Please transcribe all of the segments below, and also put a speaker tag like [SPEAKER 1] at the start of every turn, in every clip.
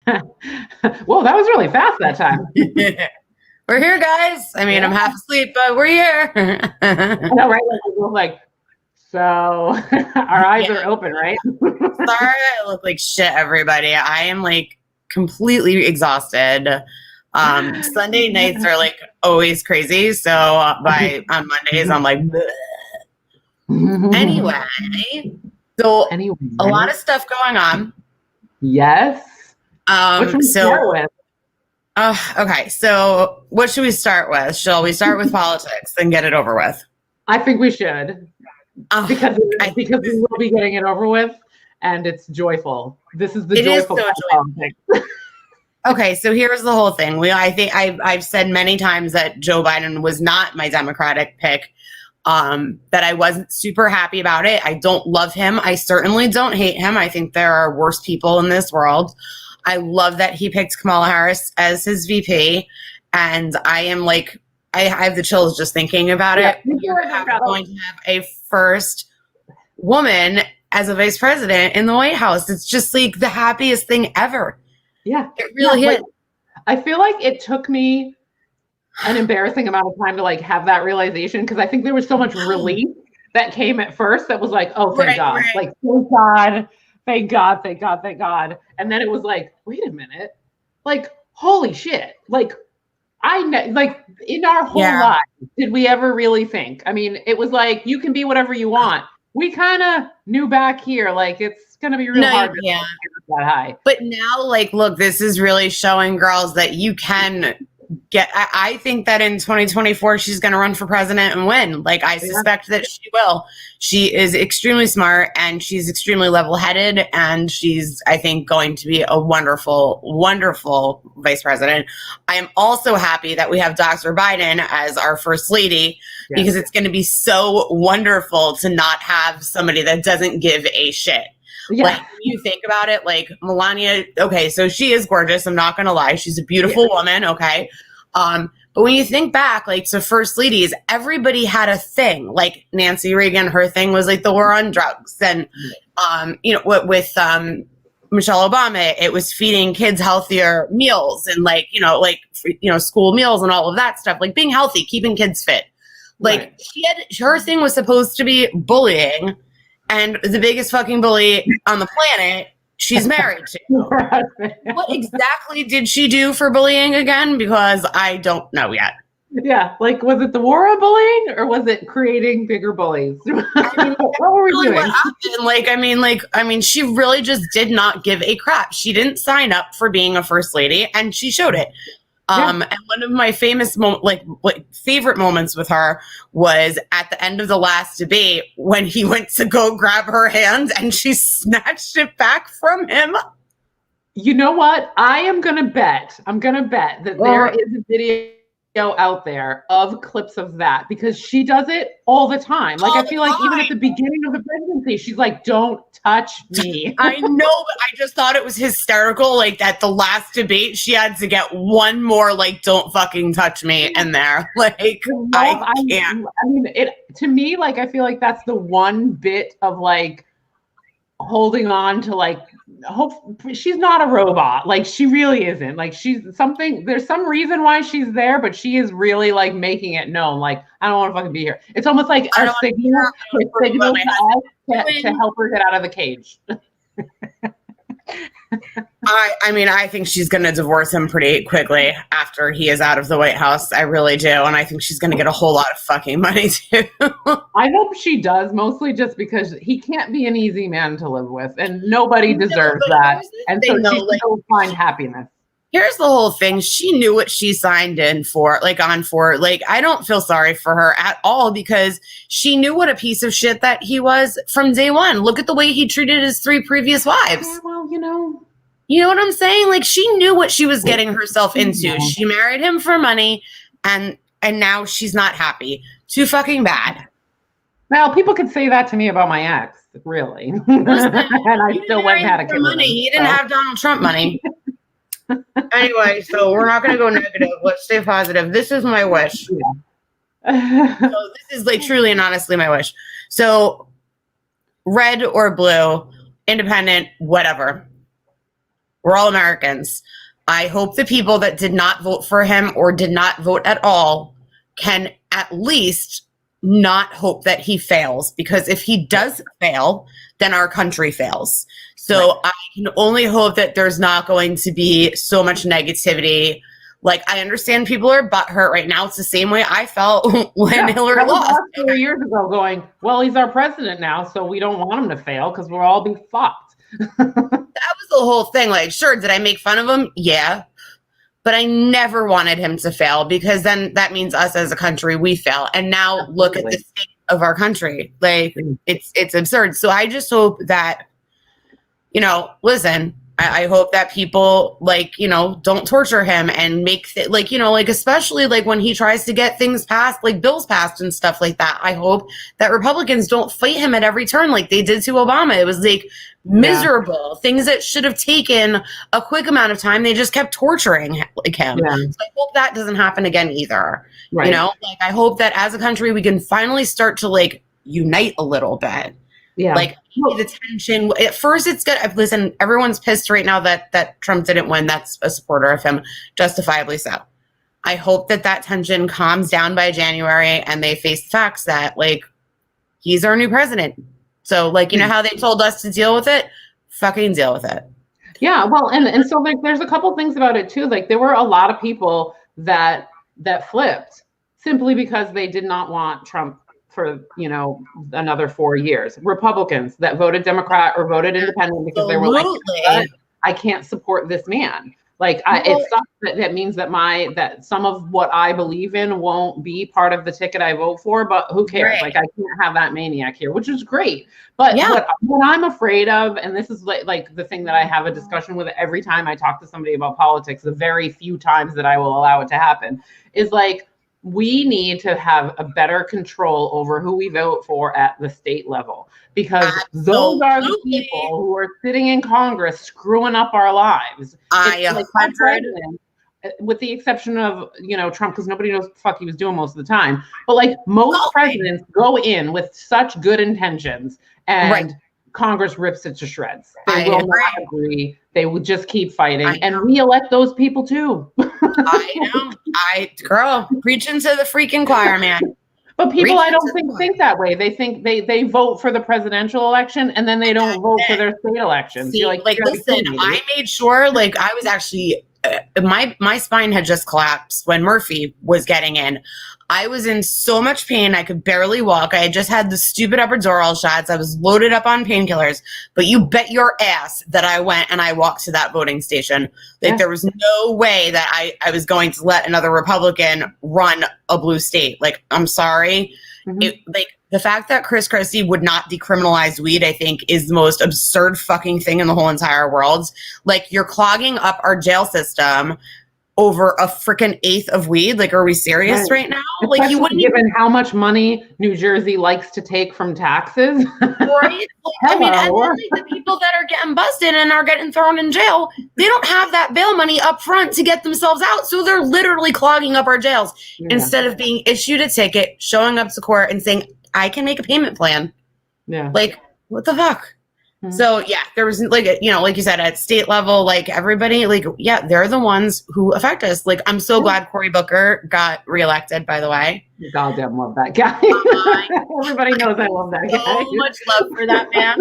[SPEAKER 1] Whoa, that was really fast that time.
[SPEAKER 2] We're here, guys. I mean, I'm half asleep, but we're here.
[SPEAKER 1] I know, right? Like, so our eyes are open, right?
[SPEAKER 2] Sorry, I look like shit, everybody. I am like completely exhausted. Sunday nights are like always crazy. So on Mondays, I'm like, anyway. So a lot of stuff going on.
[SPEAKER 1] Yes. What should we start with?
[SPEAKER 2] Okay, so what should we start with? Shall we start with politics and get it over with?
[SPEAKER 1] I think we should. Because we will be getting it over with, and it's joyful. This is the joyful politics.
[SPEAKER 2] Okay, so here's the whole thing. I think I've said many times that Joe Biden was not my Democratic pick. That I wasn't super happy about it. I don't love him. I certainly don't hate him. I think there are worse people in this world. I love that he picked Kamala Harris as his VP, and I am like, I have the chills just thinking about it. You're going to have a first woman as a vice president in the White House. It's just like the happiest thing ever.
[SPEAKER 1] Yeah,
[SPEAKER 2] it really is.
[SPEAKER 1] I feel like it took me an embarrassing amount of time to like have that realization, because I think there was so much relief that came at first that was like, oh, thank God. Right. Like, thank God. Thank God, thank God, thank God. And then it was like, wait a minute. Like, holy shit. Like, like in our whole life, did we ever really think? I mean, it was like, you can be whatever you want. We kind of knew back here, like, it's going to be real hard to get that high.
[SPEAKER 2] But now, like, look, this is really showing girls that you can get. I think that in 2024 she's going to run for president and win. Like, I suspect that she will. She is extremely smart and she's extremely level-headed, and she's, I think, going to be a wonderful, wonderful vice president. I am also happy that we have Dr. Biden as our first lady, because it's going to be so wonderful to not have somebody that doesn't give a shit. Like, when you think about it, like Melania, okay, so she is gorgeous. I'm not going to lie. She's a beautiful woman. Okay. But when you think back, like, to first ladies, everybody had a thing. Like Nancy Reagan, her thing was like the war on drugs. And, you know, with Michelle Obama, it was feeding kids healthier meals and school meals and all of that stuff, like being healthy, keeping kids fit. Like her thing was supposed to be bullying. And the biggest fucking bully on the planet, she's married to. What exactly did she do for bullying again? Because I don't know yet.
[SPEAKER 1] Yeah, like, was it the war on bullying, or was it creating bigger bullies?
[SPEAKER 2] I mean, what were we doing? What happened? I mean, she really just did not give a crap. She didn't sign up for being a first lady, and she showed it. And one of my favorite moments with her was at the end of the last debate when he went to go grab her hand and she snatched it back from him.
[SPEAKER 1] You know what? I'm going to bet that there is a video out there of clips of that, because she does it all the time. Like, I feel like even at the beginning of the presidency, she's like, don't touch me.
[SPEAKER 2] I know, but I just thought it was hysterical. Like, at the last debate, she had to get one more, like, don't fucking touch me in there. Like, I can't.
[SPEAKER 1] I mean, to me, like, I feel like that's the one bit of, like, holding on to, like, hope. She's not a robot. Like, she really isn't. Like, there's some reason why she's there, but she is really, like, making it known. Like, I don't want to fucking be here. It's almost like a signal to help her get out of the cage.
[SPEAKER 2] I mean, I think she's going to divorce him pretty quickly after he is out of the White House. I really do. And I think she's going to get a whole lot of fucking money too.
[SPEAKER 1] I hope she does, mostly just because he can't be an easy man to live with, and nobody deserves that. And so she will find happiness.
[SPEAKER 2] Here's the whole thing. She knew what she signed in for, like, I don't feel sorry for her at all, because she knew what a piece of shit that he was from day one. Look at the way he treated his 3 previous wives.
[SPEAKER 1] Yeah, well, you know
[SPEAKER 2] what I'm saying? Like, she knew what she was getting herself into. She married him for money, and now she's not happy. Too fucking bad.
[SPEAKER 1] Well, people could say that to me about my ex, really. And I still went and had a kid with him.
[SPEAKER 2] He didn't have Donald Trump money. Anyway, so we're not going to go negative. Let's stay positive. This is my wish. So this is, like, truly and honestly my wish. So, red or blue, independent, whatever. We're all Americans. I hope the people that did not vote for him or did not vote at all can at least not hope that he fails, because if he does fail, then our country fails. So I can only hope that there's not going to be so much negativity. Like, I understand people are butthurt right now. It's the same way I felt when Hillary lost.
[SPEAKER 1] 4 years ago going, well, he's our president now, so we don't want him to fail because we'll all be fucked.
[SPEAKER 2] That was the whole thing. Like, sure, did I make fun of him? Yeah. But I never wanted him to fail, because then that means us as a country, we fail. And now look at the state of our country. Like, it's absurd. So I just hope that, you know, listen, I hope that people, like, you know, don't torture him and make like, you know, like, especially like when he tries to get things passed, like bills passed and stuff like that. I hope that Republicans don't fight him at every turn like they did to Obama. It was like miserable things that should have taken a quick amount of time. They just kept torturing like him. So I hope that doesn't happen again either. You know, like, I hope that as a country we can finally start to like unite a little bit. Like, the tension. At first, it's good. Listen, everyone's pissed right now that Trump didn't win. That's a supporter of him, justifiably so. I hope that tension calms down by January and they face the facts that, like, he's our new president. So, like, you know how they told us to deal with it? Fucking deal with it.
[SPEAKER 1] Yeah, well, and so like, there's a couple things about it too. Like, there were a lot of people that flipped simply because they did not want Trump for, you know, another 4 years. Republicans that voted Democrat or voted independent because they were like, I can't support this man. Like, it sucks that means that some of what I believe in won't be part of the ticket I vote for, but who cares? Like, I can't have that maniac here, which is great. But what I'm afraid of, and this is like the thing that I have a discussion with every time I talk to somebody about politics, the very few times that I will allow it to happen, is like, we need to have a better control over who we vote for at the state level, because those are the people who are sitting in Congress screwing up our lives. With the exception of, you know, Trump, because nobody knows what the fuck he was doing most of the time. But like, most presidents go in with such good intentions, and Congress rips it to shreds. They will not agree. They would just keep fighting, and we elect those people too.
[SPEAKER 2] I know. Girl, preaching to the freaking choir, man.
[SPEAKER 1] But people, I don't think that way. They think they vote for the presidential election, and then they don't vote for their state elections.
[SPEAKER 2] See, listen, I made sure, like, I was actually, my spine had just collapsed when Murphy was getting in. I was in so much pain. I could barely walk. I had just had the stupid epidural shots. I was loaded up on painkillers. But you bet your ass that I went and I walked to that voting station. Like, there was no way that I was going to let another Republican run a blue state. Like, I'm sorry. Like, the fact that Chris Christie would not decriminalize weed, I think, is the most absurd fucking thing in the whole entire world. Like, you're clogging up our jail system over a freaking eighth of weed. Like, are we serious right now?
[SPEAKER 1] Especially like, you wouldn't given how much money New Jersey likes to take from taxes.
[SPEAKER 2] Right? I mean, and then, like, the people that are getting busted and are getting thrown in jail, they don't have that bail money up front to get themselves out. So they're literally clogging up our jails instead of being issued a ticket, showing up to court and saying, I can make a payment plan. Like, what the fuck? So yeah, there was, like, you know, like you said, at state level, like, everybody, like, they're the ones who affect us. Like, I'm so glad Cory Booker got reelected, by the way.
[SPEAKER 1] You goddamn love that guy. Everybody knows I love that guy.
[SPEAKER 2] So much love for that man.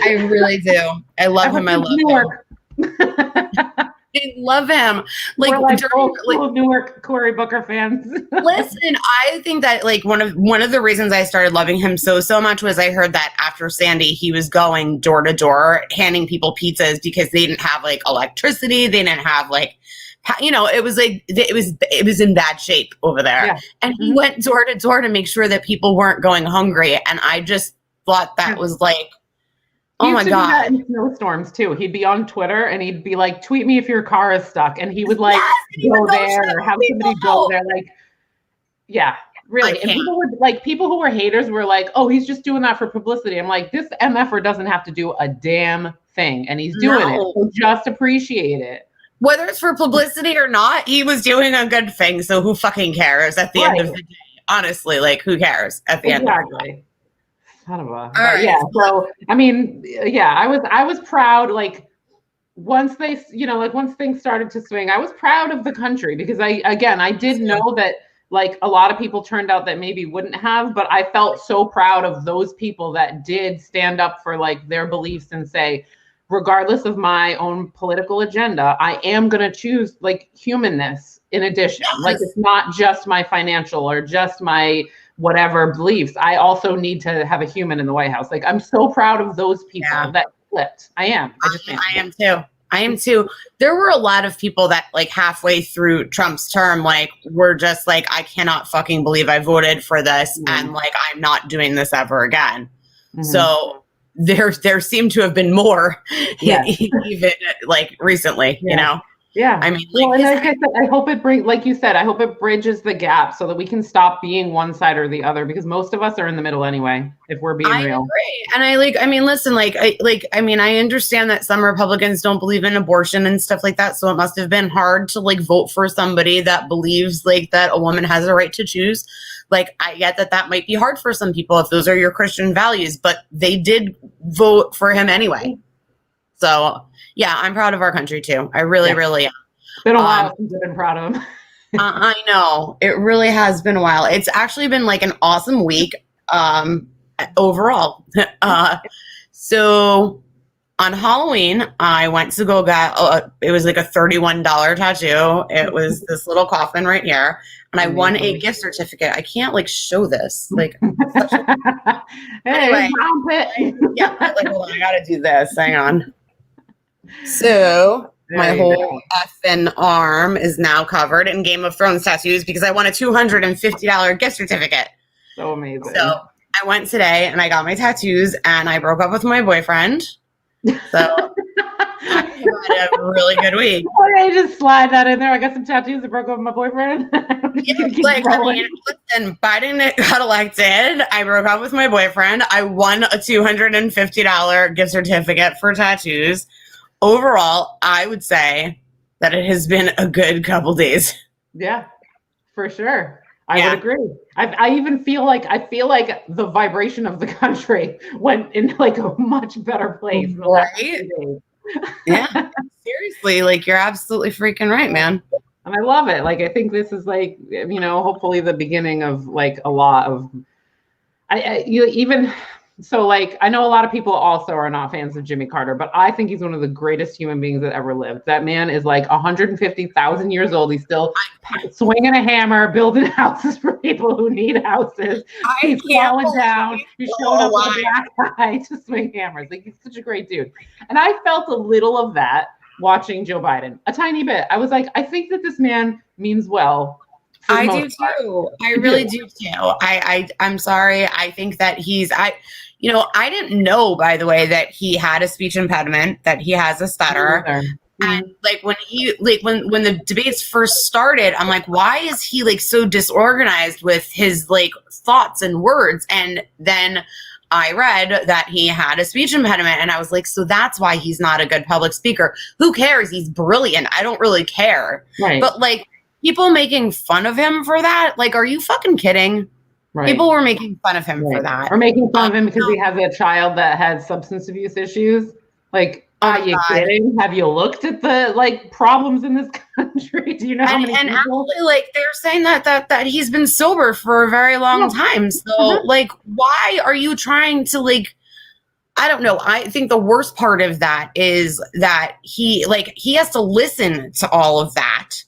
[SPEAKER 2] I really do. I love him. I love him. I love him. Like,
[SPEAKER 1] we're Newark Cory Booker fans.
[SPEAKER 2] Listen, I think that, like, one of the reasons I started loving him so much was I heard that after Sandy, he was going door to door handing people pizzas because they didn't have, like, electricity. They didn't have, like, you know, it was like it was in bad shape over there. And he went door to door to make sure that people weren't going hungry. And I just thought that was like, oh my God.
[SPEAKER 1] That in snowstorms too. He'd be on Twitter and he'd be like, tweet me if your car is stuck. And he would like go there or have somebody go there. Like, really. And people who were haters were like, oh, he's just doing that for publicity. I'm like, this MFer doesn't have to do a damn thing. And he's doing it. So just appreciate it.
[SPEAKER 2] Whether it's for publicity or not, he was doing a good thing. So who fucking cares at the end of the day? Honestly, like, who cares at the end of the day?
[SPEAKER 1] So I mean, I was proud. Like, once they, like once things started to swing, I was proud of the country because I did know that like a lot of people turned out that maybe wouldn't have, but I felt so proud of those people that did stand up for like their beliefs and say, regardless of my own political agenda, I am going to choose like humanness in addition. Yes. Like it's not just my financial or just my whatever beliefs. I also need to have a human in the White House. Like I'm so proud of those people that flipped. I am.
[SPEAKER 2] I am too. I am too. There were a lot of people that like halfway through Trump's term, like were just like, I cannot fucking believe I voted for this. And like, I'm not doing this ever again. So there seemed to have been more even like recently, you know?
[SPEAKER 1] Yeah.
[SPEAKER 2] I mean,
[SPEAKER 1] well, and like I said, I hope it brings, like you said, I hope it bridges the gap so that we can stop being one side or the other, because most of us are in the middle anyway, if we're being real.
[SPEAKER 2] Agree. And I understand that some Republicans don't believe in abortion and stuff like that. So it must have been hard to like vote for somebody that believes like that a woman has a right to choose. Like, I get that might be hard for some people if those are your Christian values, but they did vote for him anyway. So yeah, I'm proud of our country too. I really am.
[SPEAKER 1] It's been a while since I've been proud of him.
[SPEAKER 2] I know. It really has been a while. It's actually been like an awesome week overall. So on Halloween, I went to go get, it was like a $31 tattoo. It was this little coffin right here. And I won a gift certificate. I can't like show this. Like, anyway, like, hold on, I gotta do this. Hang on. So my whole effing arm is now covered in Game of Thrones tattoos because I won a $250 gift certificate.
[SPEAKER 1] So amazing.
[SPEAKER 2] So I went today and I got my tattoos and I broke up with my boyfriend. So I had a really good week.
[SPEAKER 1] I just slide that in there. I got some tattoos. I broke up with my boyfriend.
[SPEAKER 2] Listen, Biden got elected. I broke up with my boyfriend. I won a $250 gift certificate for tattoos. Overall, I would say that it has been a good couple days.
[SPEAKER 1] Yeah, for sure. I would agree. I even feel like the vibration of the country went in like a much better place.
[SPEAKER 2] Right? Yeah. Seriously, like you're absolutely freaking right, man.
[SPEAKER 1] And I love it. Like I think this is like, hopefully the beginning of like a lot of so like I know a lot of people also are not fans of Jimmy Carter, but I think he's one of the greatest human beings that ever lived. That man is like 150,000 years old. He's still swinging a hammer, building houses for people who need houses. He's falling down. He's showing up with a black guy to swing hammers. Like he's such a great dude. And I felt a little of that watching Joe Biden, a tiny bit. I was like, I think that this man means well.
[SPEAKER 2] I do too. I really do too. I'm sorry. I think that I didn't know, by the way, that he had a speech impediment, that he has a stutter. And like when the debates first started, I'm like, why is he like so disorganized with his like thoughts and words? And then I read that he had a speech impediment and I was like, so that's why he's not a good public speaker. Who cares? He's brilliant. I don't really care.
[SPEAKER 1] Right.
[SPEAKER 2] But like people making fun of him for that, like, are you fucking kidding? Right. People were making fun of him for that.
[SPEAKER 1] Or making fun of him because he has a child that had substance abuse issues. Like, are you kidding? Have you looked at the like problems in this country? Do you know how many people? And
[SPEAKER 2] actually, like they're saying that he's been sober for a very long time. So, like, why are you trying to like? I don't know. I think the worst part of that is that he has to listen to all of that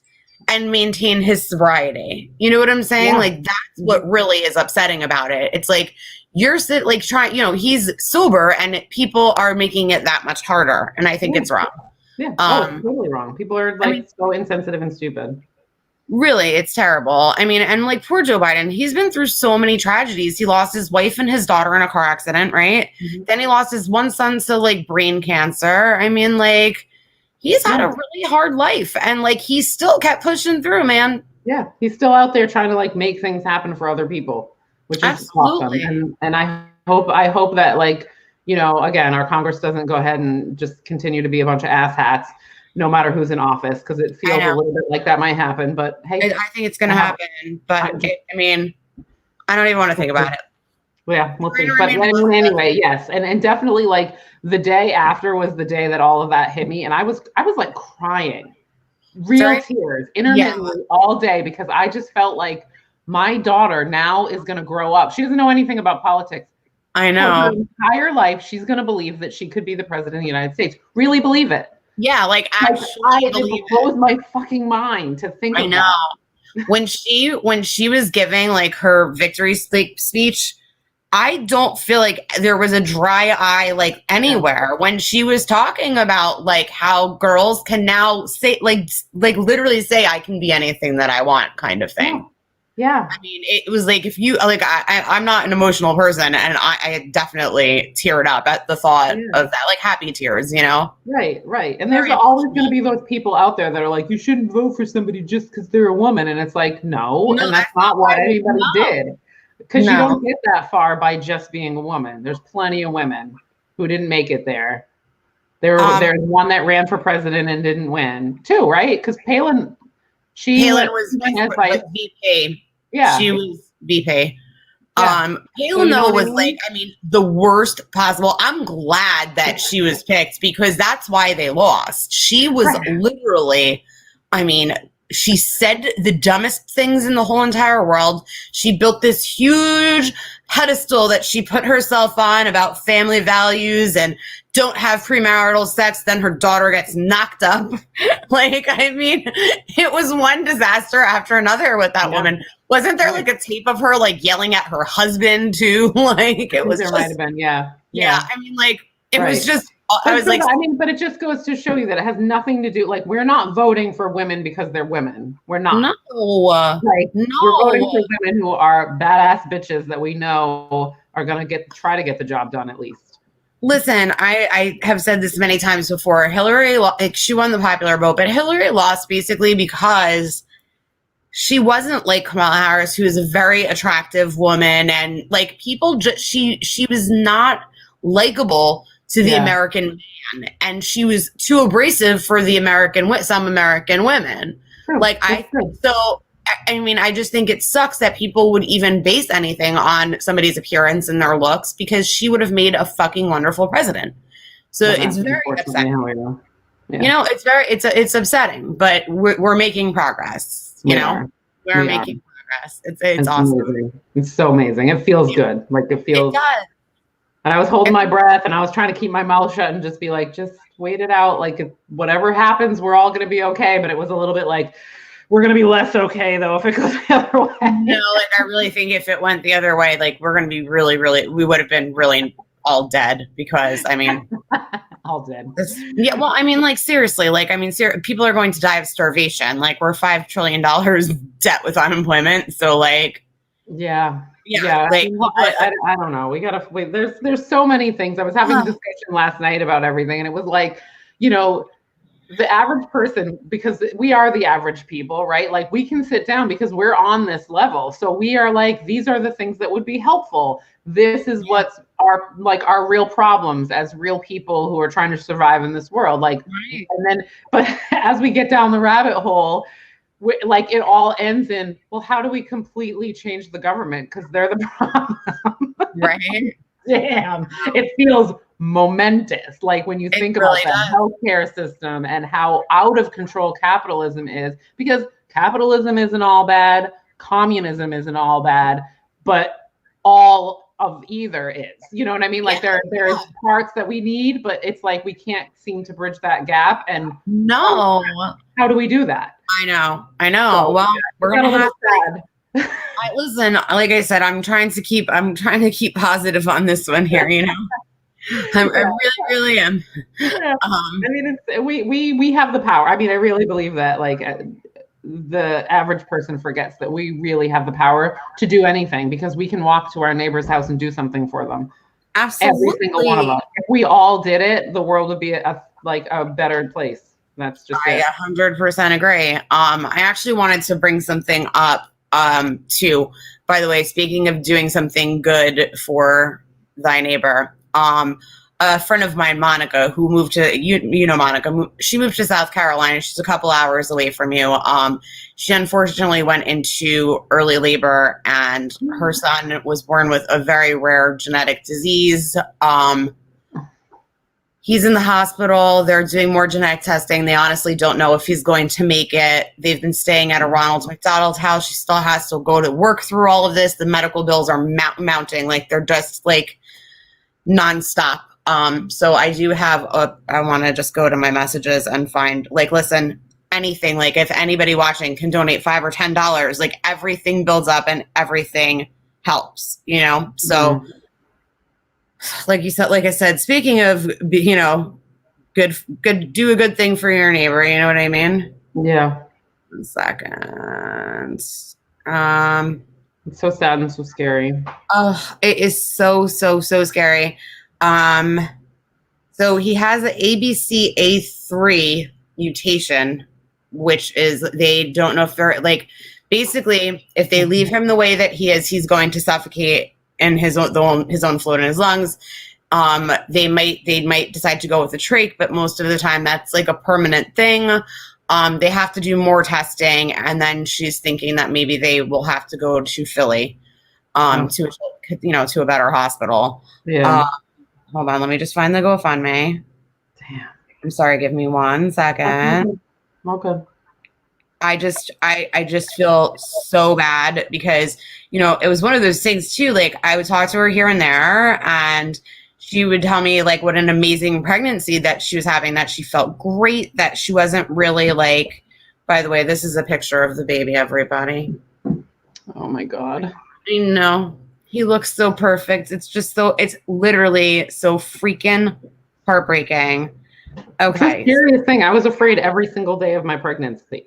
[SPEAKER 2] and maintain his sobriety. You know what I'm saying? Yeah. Like that's what really is upsetting about it. It's like you're trying, he's sober and people are making it that much harder. And I think it's wrong.
[SPEAKER 1] Yeah. It's totally wrong. People are so insensitive and stupid.
[SPEAKER 2] Really, it's terrible. I mean, and like poor Joe Biden, he's been through so many tragedies. He lost his wife and his daughter in a car accident, right? Mm-hmm. Then he lost his one son to like brain cancer. I mean, like he's had a really hard life and like he still kept pushing through, man.
[SPEAKER 1] Yeah. He's still out there trying to like make things happen for other people, which is awesome. And I hope that like, again, our Congress doesn't go ahead and just continue to be a bunch of asshats, no matter who's in office, because it feels a little bit like that might happen. But hey,
[SPEAKER 2] I think it's going to happen. But I mean, I don't even want to think about it.
[SPEAKER 1] Yeah, we'll see. But anyway, yes. And definitely like the day after was the day that all of that hit me. And I was like crying, real tears, intermittently all day, because I just felt like my daughter now is going to grow up. She doesn't know anything about politics.
[SPEAKER 2] I know.
[SPEAKER 1] For her entire life, she's going to believe that she could be the president of the United States. Really believe it.
[SPEAKER 2] Yeah, like actually believe
[SPEAKER 1] it blows my fucking mind to think of that.
[SPEAKER 2] When she was giving like her victory speech, I don't feel like there was a dry eye like anywhere when she was talking about like how girls can now say like literally say I can be anything that I want kind of thing.
[SPEAKER 1] Yeah.
[SPEAKER 2] I mean, it was like if you like I'm not an emotional person, and I definitely teared up at the thought of that, like happy tears, you know?
[SPEAKER 1] Right. And there's always going to be those people out there that are like, you shouldn't vote for somebody just because they're a woman. And it's like, no, and that's not what anybody did. Because you don't get that far by just being a woman. There's plenty of women who didn't make it there. There's one that ran for president and didn't win too, right? Because Palin was
[SPEAKER 2] VP.
[SPEAKER 1] Yeah,
[SPEAKER 2] she was VP. Palin though was like, I mean, the worst possible. I'm glad that she was picked because that's why they lost. She was literally, I mean, she said the dumbest things in the whole entire world. She built this huge pedestal that she put herself on about family values and don't have premarital sex. Then her daughter gets knocked up. Like, I mean, it was one disaster after another with that woman. Wasn't there like a tape of her like yelling at her husband too? Like it was
[SPEAKER 1] there might have been. Yeah.
[SPEAKER 2] I mean, like it was just. I was like,
[SPEAKER 1] I mean, but it just goes to show you that it has nothing to do. Like, we're not voting for women because they're women. We're not.
[SPEAKER 2] No.
[SPEAKER 1] We're voting for women who are badass bitches that we know are gonna try to get the job done at least.
[SPEAKER 2] Listen, I have said this many times before. Hillary, she won the popular vote, but Hillary lost basically because she wasn't like Kamala Harris, who is a very attractive woman, and like people she was not likable to the American man, and she was too abrasive for the some American women.
[SPEAKER 1] True.
[SPEAKER 2] Like I mean, I just think it sucks that people would even base anything on somebody's appearance and their looks because she would have made a fucking wonderful president. So it's very upsetting. You know, it's upsetting, but we're making progress. You know, we're making progress. It's awesome.
[SPEAKER 1] Amazing. It's so amazing. It feels good. Like it feels.
[SPEAKER 2] It does.
[SPEAKER 1] And I was holding my breath and I was trying to keep my mouth shut and just be like, just wait it out. Like whatever happens, we're all going to be okay. But it was a little bit like, we're going to be less okay though if it goes the other way.
[SPEAKER 2] No, like I really think if it went the other way, like we're going to be really, we would have been really all dead because I mean.
[SPEAKER 1] All dead.
[SPEAKER 2] Yeah, well, I mean, like seriously, like I mean, people are going to die of starvation. Like we're $5 trillion debt with unemployment. So like.
[SPEAKER 1] Yeah. Like, I don't know. We gotta wait. There's so many things. I was having a discussion last night about everything, and it was like, you know, the average person, because we are the average people, right? Like we can sit down because we're on this level. So we are like, these are the things that would be helpful. This is what's our real problems as real people who are trying to survive in this world. Like, and then, but as we get down the rabbit hole, like it all ends in, well, how do we completely change the government? Because they're the problem.
[SPEAKER 2] Right.
[SPEAKER 1] Damn. It feels momentous. Like when you think about the healthcare system and how out of control capitalism is, because capitalism isn't all bad, communism isn't all bad, but all of either is. You know what I mean? Like there's parts that we need, but it's like we can't seem to bridge that gap. And how do we do that?
[SPEAKER 2] I know. So, well, we're gonna have to. Listen, like I said, I'm trying to keep positive on this one here. You know, I really am.
[SPEAKER 1] I mean, we have the power. I mean, I really believe that. Like the average person forgets that we really have the power to do anything because we can walk to our neighbor's house and do something for them.
[SPEAKER 2] Absolutely,
[SPEAKER 1] every single one of us. If we all did it, the world would be a better place. That's just
[SPEAKER 2] I 100% agree. I actually wanted to bring something up too. By the way, speaking of doing something good for thy neighbor, a a friend of mine, Monica, who moved to, you know Monica, she moved to South Carolina. She's a couple hours away from you. She unfortunately went into early labor, and her son was born with a very rare genetic disease. He's in the hospital. They're doing more genetic testing. They honestly don't know if he's going to make it. They've been staying at a Ronald McDonald house. She still has to go to work through all of this. The medical bills are mounting. Like, they're just like nonstop. So I do have I want to just go to my messages and find, like, listen, anything, like, if anybody watching can donate $5 or $10, like, everything builds up and everything helps, you know? So like I said, speaking of, you know, good, do a good thing for your neighbor. You know what I mean?
[SPEAKER 1] Yeah.
[SPEAKER 2] 1 second.
[SPEAKER 1] It's so sad and so scary.
[SPEAKER 2] Oh, it is so scary. So he has an ABCA3 mutation, which is, they don't know if they're, like, basically, if they leave him the way that he is, he's going to suffocate in his own fluid in his lungs. They might decide to go with a trach, but most of the time that's like a permanent thing. They have to do more testing, and then she's thinking that maybe they will have to go to Philly, to a better hospital.
[SPEAKER 1] Yeah.
[SPEAKER 2] Hold on, let me just find the GoFundMe.
[SPEAKER 1] Damn.
[SPEAKER 2] I'm sorry, give me 1 second.
[SPEAKER 1] Okay.
[SPEAKER 2] I just feel so bad because, you know, it was one of those things too. Like, I would talk to her here and there, and she would tell me, like, what an amazing pregnancy that she was having, that she felt great, that she wasn't really, like, by the way, this is a picture of the baby, everybody.
[SPEAKER 1] Oh my God.
[SPEAKER 2] I know. He looks so perfect. It's literally so freaking heartbreaking. Okay.
[SPEAKER 1] It's the scariest thing. I was afraid every single day of my pregnancy,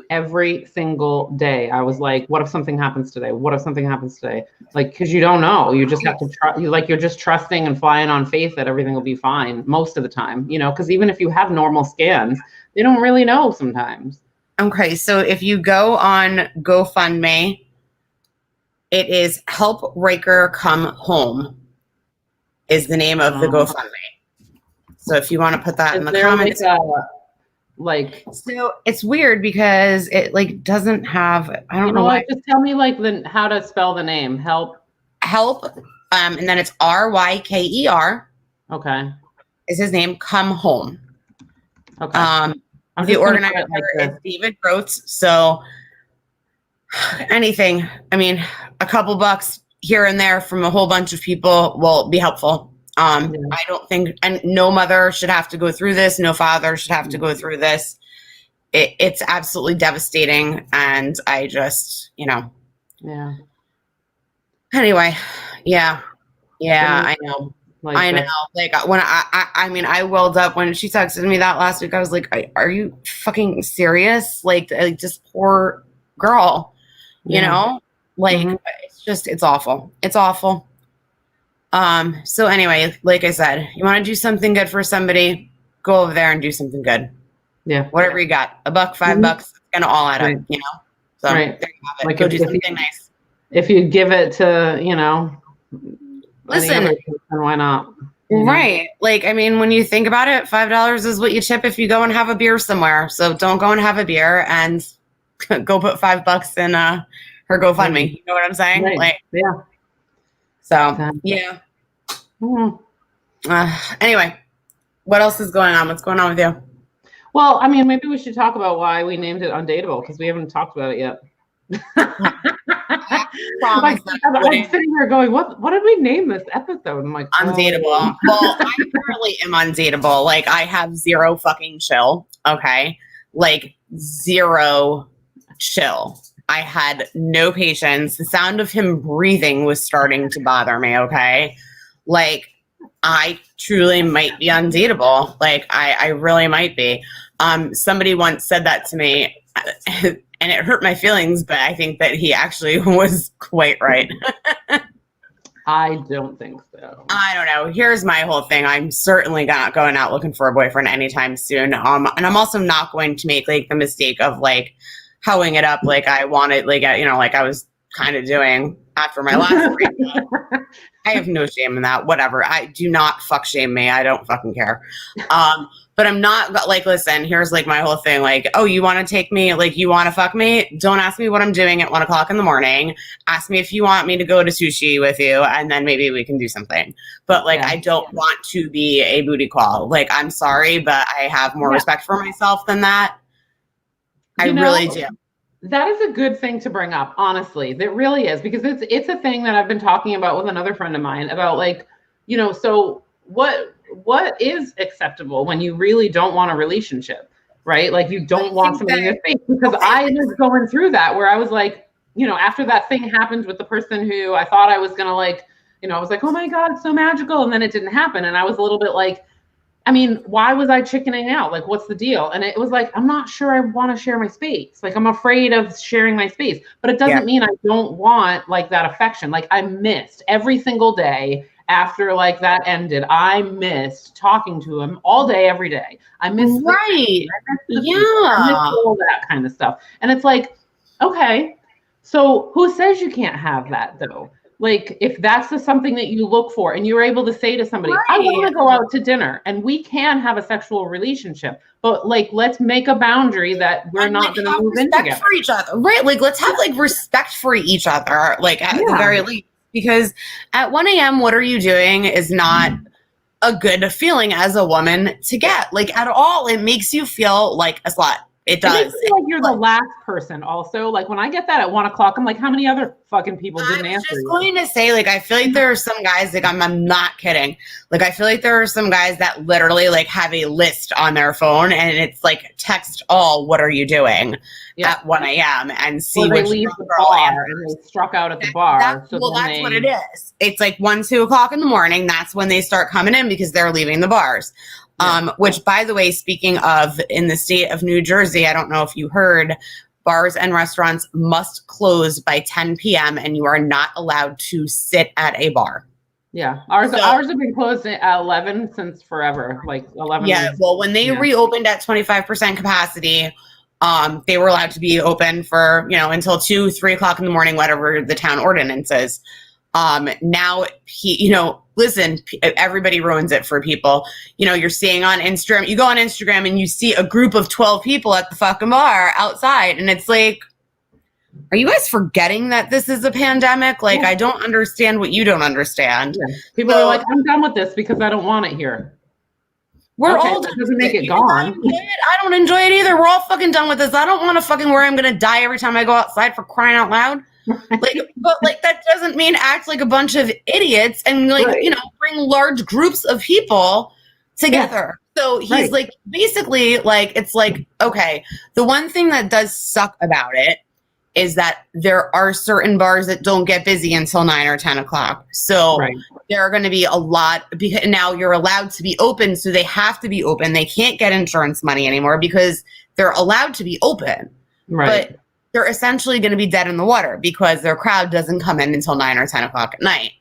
[SPEAKER 1] every single day. I was like, what if something happens today? What if something happens today? Like, because you don't know. You just have to trust. You're just trusting and flying on faith that everything will be fine most of the time, you know, because even if you have normal scans, they don't really know sometimes.
[SPEAKER 2] Okay. So if you go on GoFundMe, it is Help Riker Come Home is the name of the GoFundMe. So if you want to put that in the comments,
[SPEAKER 1] so
[SPEAKER 2] it's weird because it, like, doesn't have, I don't know why.
[SPEAKER 1] Just tell me, like, how to spell the name. Help,
[SPEAKER 2] and then it's RYKER.
[SPEAKER 1] Okay.
[SPEAKER 2] Is his name, Come Home.
[SPEAKER 1] Okay.
[SPEAKER 2] The organizer is David Groats. So anything, I mean, a couple bucks here and there from a whole bunch of people will be helpful. I don't think, and no mother should have to go through this. No father should have to go through this. It's absolutely devastating. And I just, you know.
[SPEAKER 1] Yeah.
[SPEAKER 2] Anyway. Yeah. I know. I know. Like, when I welled up when she texted me that last week. I was like, are you fucking serious? Like just poor girl, you know, like, it's awful. It's awful. So anyway, like I said, you want to do something good for somebody, go over there and do something good.
[SPEAKER 1] Yeah.
[SPEAKER 2] Whatever you got, $1, $5, it's gonna all add up, you know? So there you have it.
[SPEAKER 1] Like,
[SPEAKER 2] go do something nice.
[SPEAKER 1] If you give it to, you know,
[SPEAKER 2] listen,
[SPEAKER 1] person, why not?
[SPEAKER 2] Right. Like, I mean, when you think about it, $5 is what you tip if you go and have a beer somewhere. So don't go and have a beer and go put $5 in her GoFundMe. You know what I'm saying?
[SPEAKER 1] Right.
[SPEAKER 2] Like,
[SPEAKER 1] yeah.
[SPEAKER 2] So, yeah. Anyway, what else is going on? What's going on with you?
[SPEAKER 1] Well, I mean, maybe we should talk about why we named it Undateable, because we haven't talked about it yet. I'm sitting here going, what did we name this episode? I'm like,
[SPEAKER 2] Undateable. Well, I currently am undateable. Like, I have zero fucking chill. Okay. Like, zero chill. I had no patience. The sound of him breathing was starting to bother me. Okay. Like, I truly might be undateable. Like, I really might be. Somebody once said that to me, and it hurt my feelings, but I think that he actually was quite right.
[SPEAKER 1] I don't think so.
[SPEAKER 2] I don't know. Here's my whole thing. I'm certainly not going out looking for a boyfriend anytime soon. And I'm also not going to make, like, the mistake of, like, hoeing it up like I wanted, like, you know, like I was kind of doing after my last breakup. I have no shame in that. Whatever. I do not fuck shame me. I don't fucking care. But I'm not like, listen, here's like my whole thing. Like, oh, you want to take me? Like, you want to fuck me? Don't ask me what I'm doing at 1:00 in the morning. Ask me if you want me to go to sushi with you, and then maybe we can do something. But like, I don't want to be a booty call. Like, I'm sorry, but I have more respect for myself than that. I really do.
[SPEAKER 1] That is a good thing to bring up, honestly. That really is, because it's a thing that I've been talking about with another friend of mine about, like, you know, so what is acceptable when you really don't want a relationship, right? Like, you don't want somebody in your face, because I was going through that where I was like, you know, after that thing happened with the person who I thought I was going to, like, you know, I was like, oh my God, it's so magical. And then it didn't happen. And I was a little bit like, I mean, why was I chickening out? Like, what's the deal? And it was like, I'm not sure I want to share my space. Like, I'm afraid of sharing my space, but it doesn't mean I don't want like that affection. Like, I missed every single day after like that ended. I missed talking to him all day, every day. I missed I missed all that kind of stuff. And it's like, okay, so who says you can't have that though? Like, if that's something that you look for and you're able to say to somebody, I want to go out to dinner and we can have a sexual relationship, but like, let's make a boundary that we're not going to move in together.
[SPEAKER 2] For each other, right? Like, let's have like respect for each other, like at the very least, because at 1 a.m., what are you doing is not a good feeling as a woman to get, like, at all. It makes you feel like a slut. It does.
[SPEAKER 1] It makes you like you're the last person also. Like, when I get that at 1:00, I'm like, how many other fucking people didn't answer?
[SPEAKER 2] I was just going to say, like, I feel like there are some guys, like, I'm not kidding. Like, I feel like there are some guys that literally, like, have a list on their phone and it's like, text all, what are you doing at 1 a.m. and see
[SPEAKER 1] what leave the bar and they struck out at the bar.
[SPEAKER 2] That's what it is. It's like 1, 2 o'clock in the morning. That's when they start coming in because they're leaving the bars. Which, by the way, speaking of, in the state of New Jersey, I don't know if you heard, bars and restaurants must close by 10 p.m. and you are not allowed to sit at a bar.
[SPEAKER 1] Yeah, ours have been closed at 11 since forever, like 11.
[SPEAKER 2] Yeah, well, when they reopened at 25% capacity, they were allowed to be open for, you know, until 2, 3 o'clock in the morning, whatever the town ordinance is. Now, you know, listen, everybody ruins it for people. You know, you're seeing on Instagram, you go on Instagram and you see a group of 12 people at the fucking bar outside. And it's like, are you guys forgetting that this is a pandemic? Like, I don't understand what you don't understand. Yeah.
[SPEAKER 1] People are like, I'm done with this because I don't want it here.
[SPEAKER 2] We're all done.
[SPEAKER 1] Doesn't make it gone.
[SPEAKER 2] I don't enjoy it either. We're all fucking done with this. I don't want to fucking where I'm going to die every time I go outside, for crying out loud. Like, but like, that doesn't mean act like a bunch of idiots and like, you know, bring large groups of people together. So he's like, basically, like, it's like, okay, the one thing that does suck about it is that there are certain bars that don't get busy until 9 or 10 o'clock. So there are going to be a lot, because now you're allowed to be open. So they have to be open. They can't get insurance money anymore because they're allowed to be open. But they're essentially going to be dead in the water because their crowd doesn't come in until 9 or 10 o'clock at night.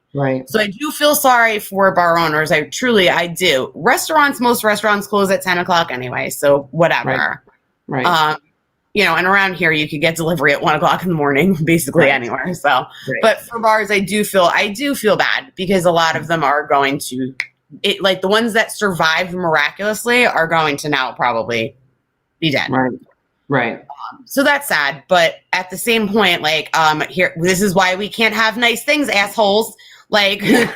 [SPEAKER 2] So I do feel sorry for bar owners. I do. Most restaurants close at 10 o'clock anyway. So whatever. You know, and around here you could get delivery at 1 o'clock in the morning, basically anywhere. So, but for bars, I do feel bad because a lot of them are going to, like the ones that survived miraculously are going to now probably be dead. So that's sad. But at the same point, like, here, this is why we can't have nice things, assholes. Like, you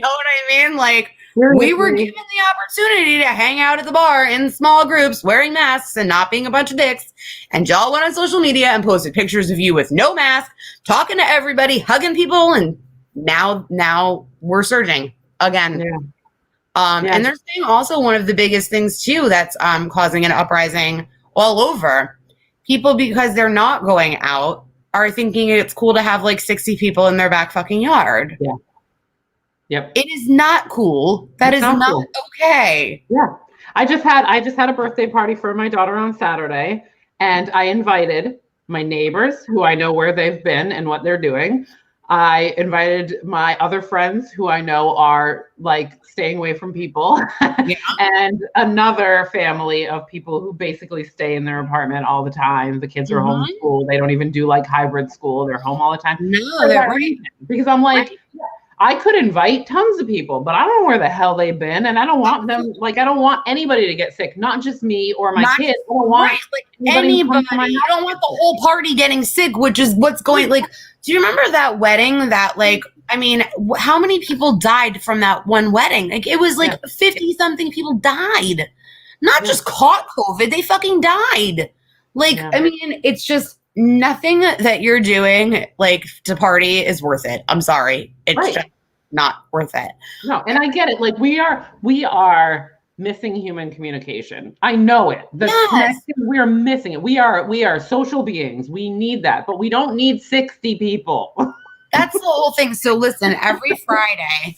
[SPEAKER 2] know what I mean? Like, we were given the opportunity to hang out at the bar in small groups, wearing masks and not being a bunch of dicks. And y'all went on social media and posted pictures of you with no mask, talking to everybody, hugging people. And now we're surging again. And they're saying also one of the biggest things too, that's causing an uprising all over. People, because they're not going out, are thinking it's cool to have like 60 people in their back fucking yard. It is not cool. That is not cool. Okay.
[SPEAKER 1] I just had a birthday party for my daughter on Saturday, and I invited my neighbors who I know where they've been and what they're doing. I invited my other friends who I know are like staying away from people and another family of people who basically stay in their apartment all the time. The kids are homeschooled. They don't even do like hybrid school. They're home all the time.
[SPEAKER 2] No, they're right.
[SPEAKER 1] Because I'm like, I could invite tons of people, but I don't know where the hell they've been. And I don't want them, like, I don't want anybody to get sick, not just me or my kids. I don't want
[SPEAKER 2] anybody. You don't want the whole party getting sick, which is what's going, like, do you remember that wedding that, like, I mean, how many people died from that one wedding? Like, it was like 50 something people died, not just caught COVID, they fucking died. Like, I mean, it's just, nothing that you're doing like to party is worth it. I'm sorry. It's just not worth it.
[SPEAKER 1] No, and I get it. Like we are missing human communication. I know it. We're missing it. We are social beings. We need that, but we don't need 60 people.
[SPEAKER 2] That's the whole thing. So listen, every Friday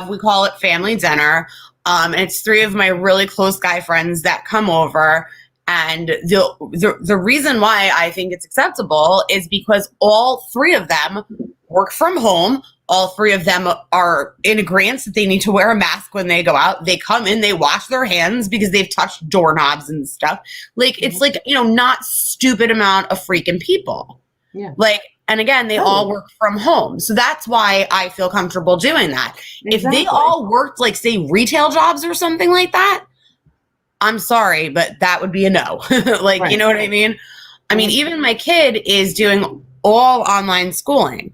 [SPEAKER 2] we call it family dinner. And it's 3 of my really close guy friends that come over. And the reason why I think it's acceptable is because all 3 of them work from home. All 3 of them are in agreement that they need to wear a mask when they go out. They come in, they wash their hands because they've touched doorknobs and stuff. Like, it's like, not stupid amount of freaking people.
[SPEAKER 1] Yeah.
[SPEAKER 2] Like, and again, they all work from home. So that's why I feel comfortable doing that. Exactly. If they all worked like, say, retail jobs or something like that, I'm sorry, but that would be a no. Like, you know what I mean? I mean, even my kid is doing all online schooling.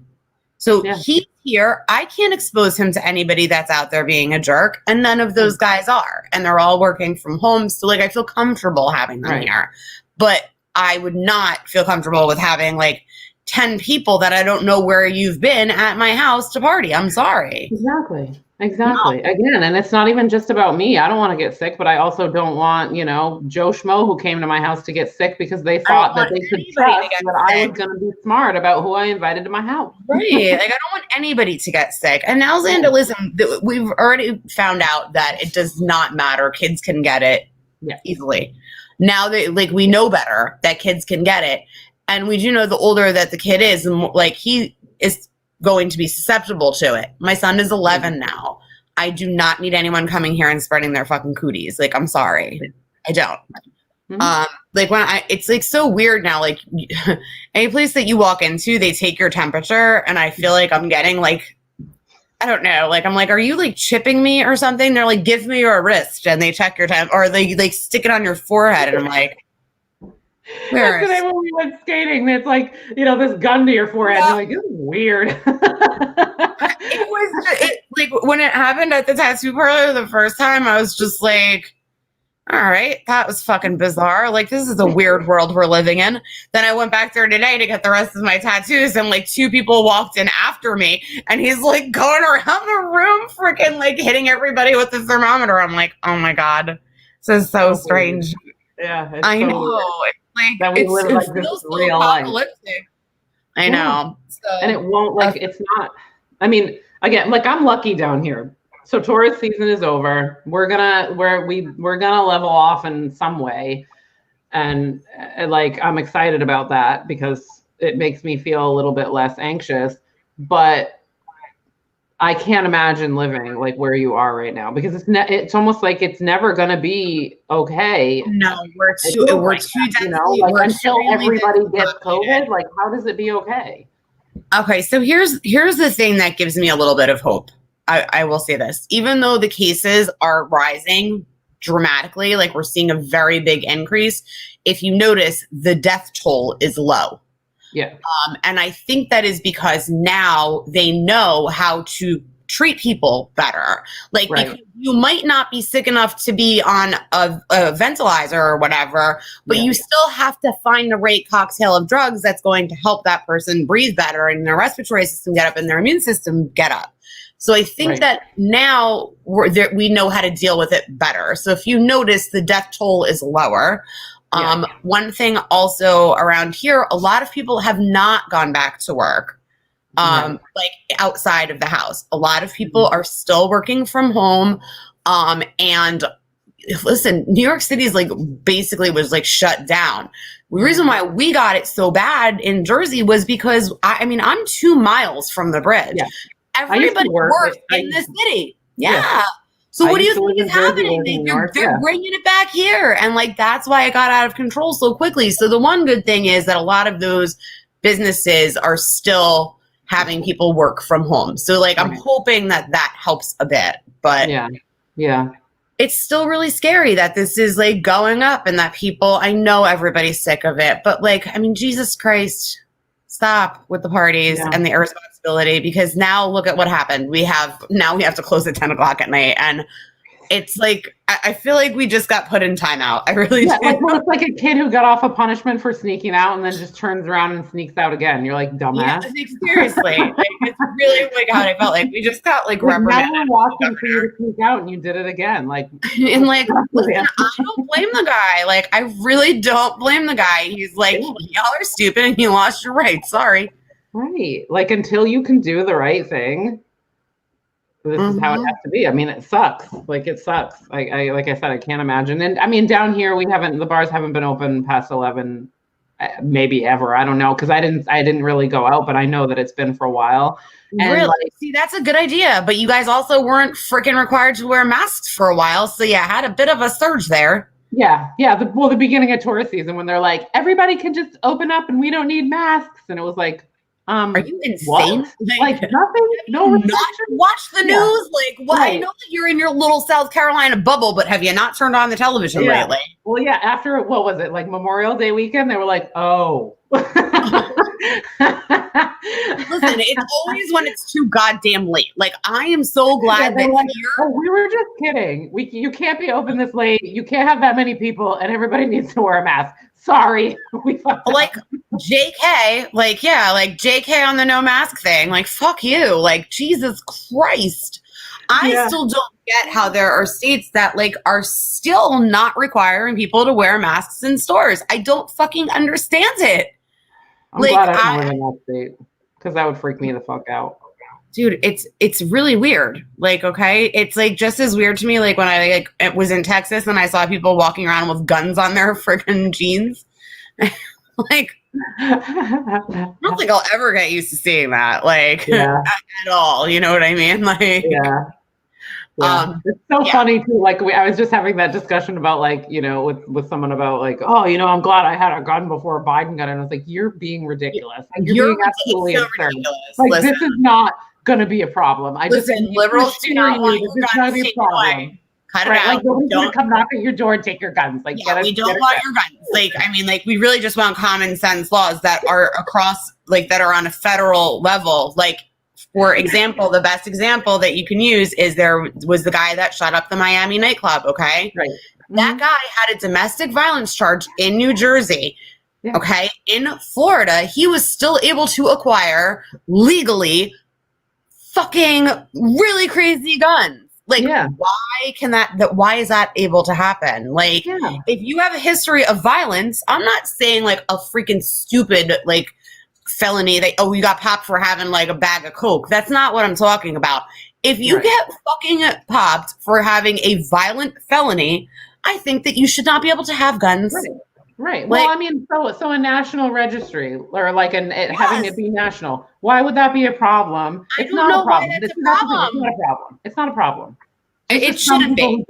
[SPEAKER 2] So he's here. I can't expose him to anybody that's out there being a jerk. And none of those guys are. And they're all working from home. So, like, I feel comfortable having them here. But I would not feel comfortable with having, like, 10 people that I don't know where you've been at my house to party. I'm sorry.
[SPEAKER 1] Exactly. No. Again, and it's not even just about me. I don't want to get sick, but I also don't want, Joe Schmo who came to my house to get sick because they thought that they could trust that I was going to be smart about who I invited to my house.
[SPEAKER 2] Right. Like, I don't want anybody to get sick. And now, Xanda, listen, we've already found out that it does not matter. Kids can get it easily. Now that, like, we know better that kids can get it. And we do know the older that the kid is, the more, like, he is going to be susceptible to it. My son is 11 now. I do not need anyone coming here and spreading their fucking cooties. Like, I'm sorry. I don't. Like, it's like so weird now, like any place that you walk into, they take your temperature and I feel like I'm getting like, I don't know. Like, I'm like, are you like chipping me or something? They're like, give me your wrist and they check your temp or they like stick it on your forehead. And I'm like,
[SPEAKER 1] where is it? When we went skating, it's like, this gun to your forehead. You're like, this is weird.
[SPEAKER 2] It was like when it happened at the tattoo parlor the first time, I was just like, all right, that was fucking bizarre. Like, this is a weird world we're living in. Then I went back there today to get the rest of my tattoos, and like 2 people walked in after me, and he's like going around the room, freaking like hitting everybody with the thermometer. I'm like, oh my God, this is so strange.
[SPEAKER 1] Yeah,
[SPEAKER 2] I know. Like,
[SPEAKER 1] that we live like this real life.
[SPEAKER 2] I know. So,
[SPEAKER 1] and it won't, like, it's not, I mean, again, like, I'm lucky down here. So tourist season is over. We're gonna level off in some way. And like, I'm excited about that because it makes me feel a little bit less anxious, but I can't imagine living like where you are right now because it's almost like it's never gonna be okay.
[SPEAKER 2] No, we're too like,
[SPEAKER 1] until everybody gets COVID. Like, how does it be okay?
[SPEAKER 2] Okay, so here's the thing that gives me a little bit of hope. I will say this, even though the cases are rising dramatically, like we're seeing a very big increase. If you notice, the death toll is low.
[SPEAKER 1] Yeah.
[SPEAKER 2] And I think that is because now they know how to treat people better. Like, because you might not be sick enough to be on a ventilator or whatever, but you still have to find the right cocktail of drugs that's going to help that person breathe better and their respiratory system get up and their immune system get up. So I think that now we know how to deal with it better. So if you notice, the death toll is lower. One thing also around here, a lot of people have not gone back to work, like outside of the house. A lot of people are still working from home. And listen, New York City is like basically was like shut down. The reason why we got it so bad in Jersey was because I mean, I'm 2 miles from the bridge.
[SPEAKER 1] Yeah.
[SPEAKER 2] Everybody works in the city. Yeah. So what do you think is happening? They're bringing it back here. And like, that's why it got out of control so quickly. So the one good thing is that a lot of those businesses are still having people work from home. So like, I'm hoping that helps a bit, but
[SPEAKER 1] yeah.
[SPEAKER 2] It's still really scary that this is like going up and that people, I know everybody's sick of it, but like, I mean, Jesus Christ, stop with the parties and the irresponsibility, because now look at what happened. We have to close at 10 o'clock at night. And it's like, I feel like we just got put in timeout. I really do.
[SPEAKER 1] It's like a kid who got off a punishment for sneaking out and then just turns around and sneaks out again. You're like, dumbass. Yeah,
[SPEAKER 2] like, seriously. Like, it's really like how I felt like we just got like reprimanded.
[SPEAKER 1] Now we're watching for you to sneak out and you did it again. Like,
[SPEAKER 2] and like, listen, I don't blame the guy. Like, I really don't blame the guy. He's like, y'all are stupid and you lost your rights. Sorry.
[SPEAKER 1] Right. Like, until you can do the right thing, this is how it has to be. I mean, it sucks. Like, it sucks. I like I said, I can't imagine. And I mean, down here, the bars haven't been open past 11, maybe ever. I don't know. Cause I didn't really go out, but I know that it's been for a while. And
[SPEAKER 2] really? See, that's a good idea. But you guys also weren't freaking required to wear masks for a while. So yeah, had a bit of a surge there.
[SPEAKER 1] Yeah. Yeah. The beginning of tourist season when they're like, everybody can just open up and we don't need masks. And it was like,
[SPEAKER 2] are you insane?
[SPEAKER 1] Like nothing? No,
[SPEAKER 2] not watch the news. Like, what? I know that you're in your little South Carolina bubble, but have you not turned on the television lately?
[SPEAKER 1] Well, yeah. After what was it, like Memorial Day weekend? They were like, oh.
[SPEAKER 2] Listen, it's always when it's too goddamn late. Like, I am so glad that
[SPEAKER 1] like, we were just kidding. You can't be open this late. You can't have that many people, and everybody needs to wear a mask. Sorry, we fucked
[SPEAKER 2] like up. JK, like JK on the no mask thing. Like, fuck you. Like, Jesus Christ. I still don't get how there are states that like are still not requiring people to wear masks in stores. I don't fucking understand it.
[SPEAKER 1] I'm glad I don't live in that state, because that would freak me the fuck out.
[SPEAKER 2] Dude, it's really weird. Like, okay, it's like just as weird to me like when I like was in Texas and I saw people walking around with guns on their freaking jeans. Like, I don't think I'll ever get used to seeing that, like, at all. You know what I mean? Like,
[SPEAKER 1] it's so funny too. Like, I was just having that discussion about, like, you know, with someone about like, oh, you know, I'm glad I had a gun before Biden got in. I was like, you're being ridiculous. Like, you're being absolutely absurd. Like, this is not going to be a problem.
[SPEAKER 2] Liberals do not want your guns taken away. Cut it out.
[SPEAKER 1] Like, nobody's going to come knock at your door and take your guns. Like,
[SPEAKER 2] we don't want your guns. Like, I mean, like, we really just want common sense laws that are across, like, that are on a federal level. Like, for example, the best example that you can use is there was the guy that shot up the Miami nightclub. Okay.
[SPEAKER 1] Right.
[SPEAKER 2] That guy had a domestic violence charge in New Jersey. Yeah. Okay. In Florida, he was still able to acquire legally fucking really crazy guns. Like, why can why is that able to happen? Like, if you have a history of violence, I'm not saying like a freaking stupid, like, felony that, oh, you got popped for having like a bag of coke. That's not what I'm talking about. If you get fucking popped for having a violent felony, I think that you should not be able to have guns.
[SPEAKER 1] Right. Well, I mean, so a national registry, or like having it be national. Why would that be a problem? It's not a problem. It's not a problem. It's not a problem.
[SPEAKER 2] It shouldn't be.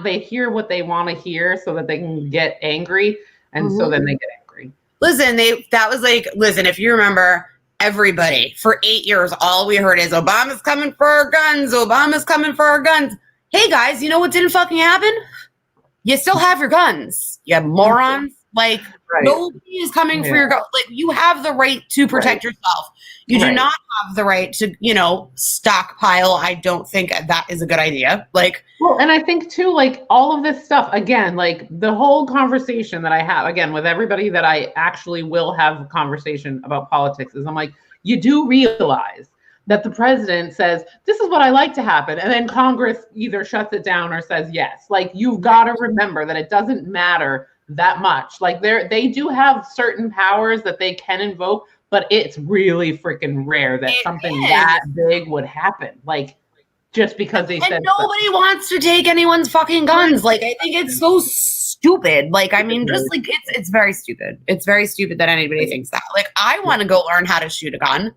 [SPEAKER 1] They hear what they want to hear so that they can get angry, and so then they get angry.
[SPEAKER 2] Listen, if you remember, everybody for 8 years, all we heard is Obama's coming for our guns. Obama's coming for our guns. Hey guys, you know what didn't fucking happen? You still have your guns. You morons. Like, nobody is coming for your gun. Like, you have the right to protect yourself. You do not have the right to, you know, stockpile. I don't think that is a good idea. Like,
[SPEAKER 1] well, and I think too, like, all of this stuff, again, like the whole conversation that I have, again, with everybody that I actually will have a conversation about politics is, I'm like, you do realize that the president says, this is what I like to happen. And then Congress either shuts it down or says yes. Like, you've got to remember that it doesn't matter that much. Like, they do have certain powers that they can invoke, but it's really freaking rare that something that big would happen. Like, just because they said
[SPEAKER 2] nobody wants to take anyone's fucking guns. Like, I think it's so stupid. Like, I mean, just like it's very stupid. It's very stupid that anybody thinks that. Like, I want to go learn how to shoot a gun.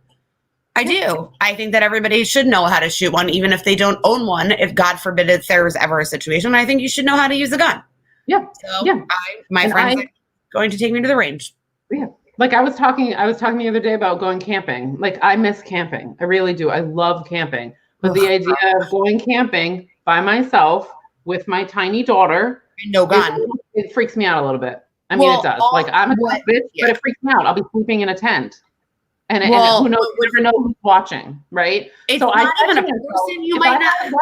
[SPEAKER 2] I do. I think that everybody should know how to shoot one, even if they don't own one. If God forbid if there was ever a situation, I think you should know how to use a gun.
[SPEAKER 1] Yeah.
[SPEAKER 2] So my friends are going to take me to the range.
[SPEAKER 1] Yeah. Like I was talking the other day about going camping. Like I miss camping. I really do. I love camping. But the idea of going camping by myself with my tiny daughter,
[SPEAKER 2] no gun,
[SPEAKER 1] it freaks me out a little bit. I mean, it does. Like I'm a bitch, but it freaks me out. I'll be sleeping in a tent. And who knows? You never know who's watching, right?
[SPEAKER 2] It's so not even a person. You might not.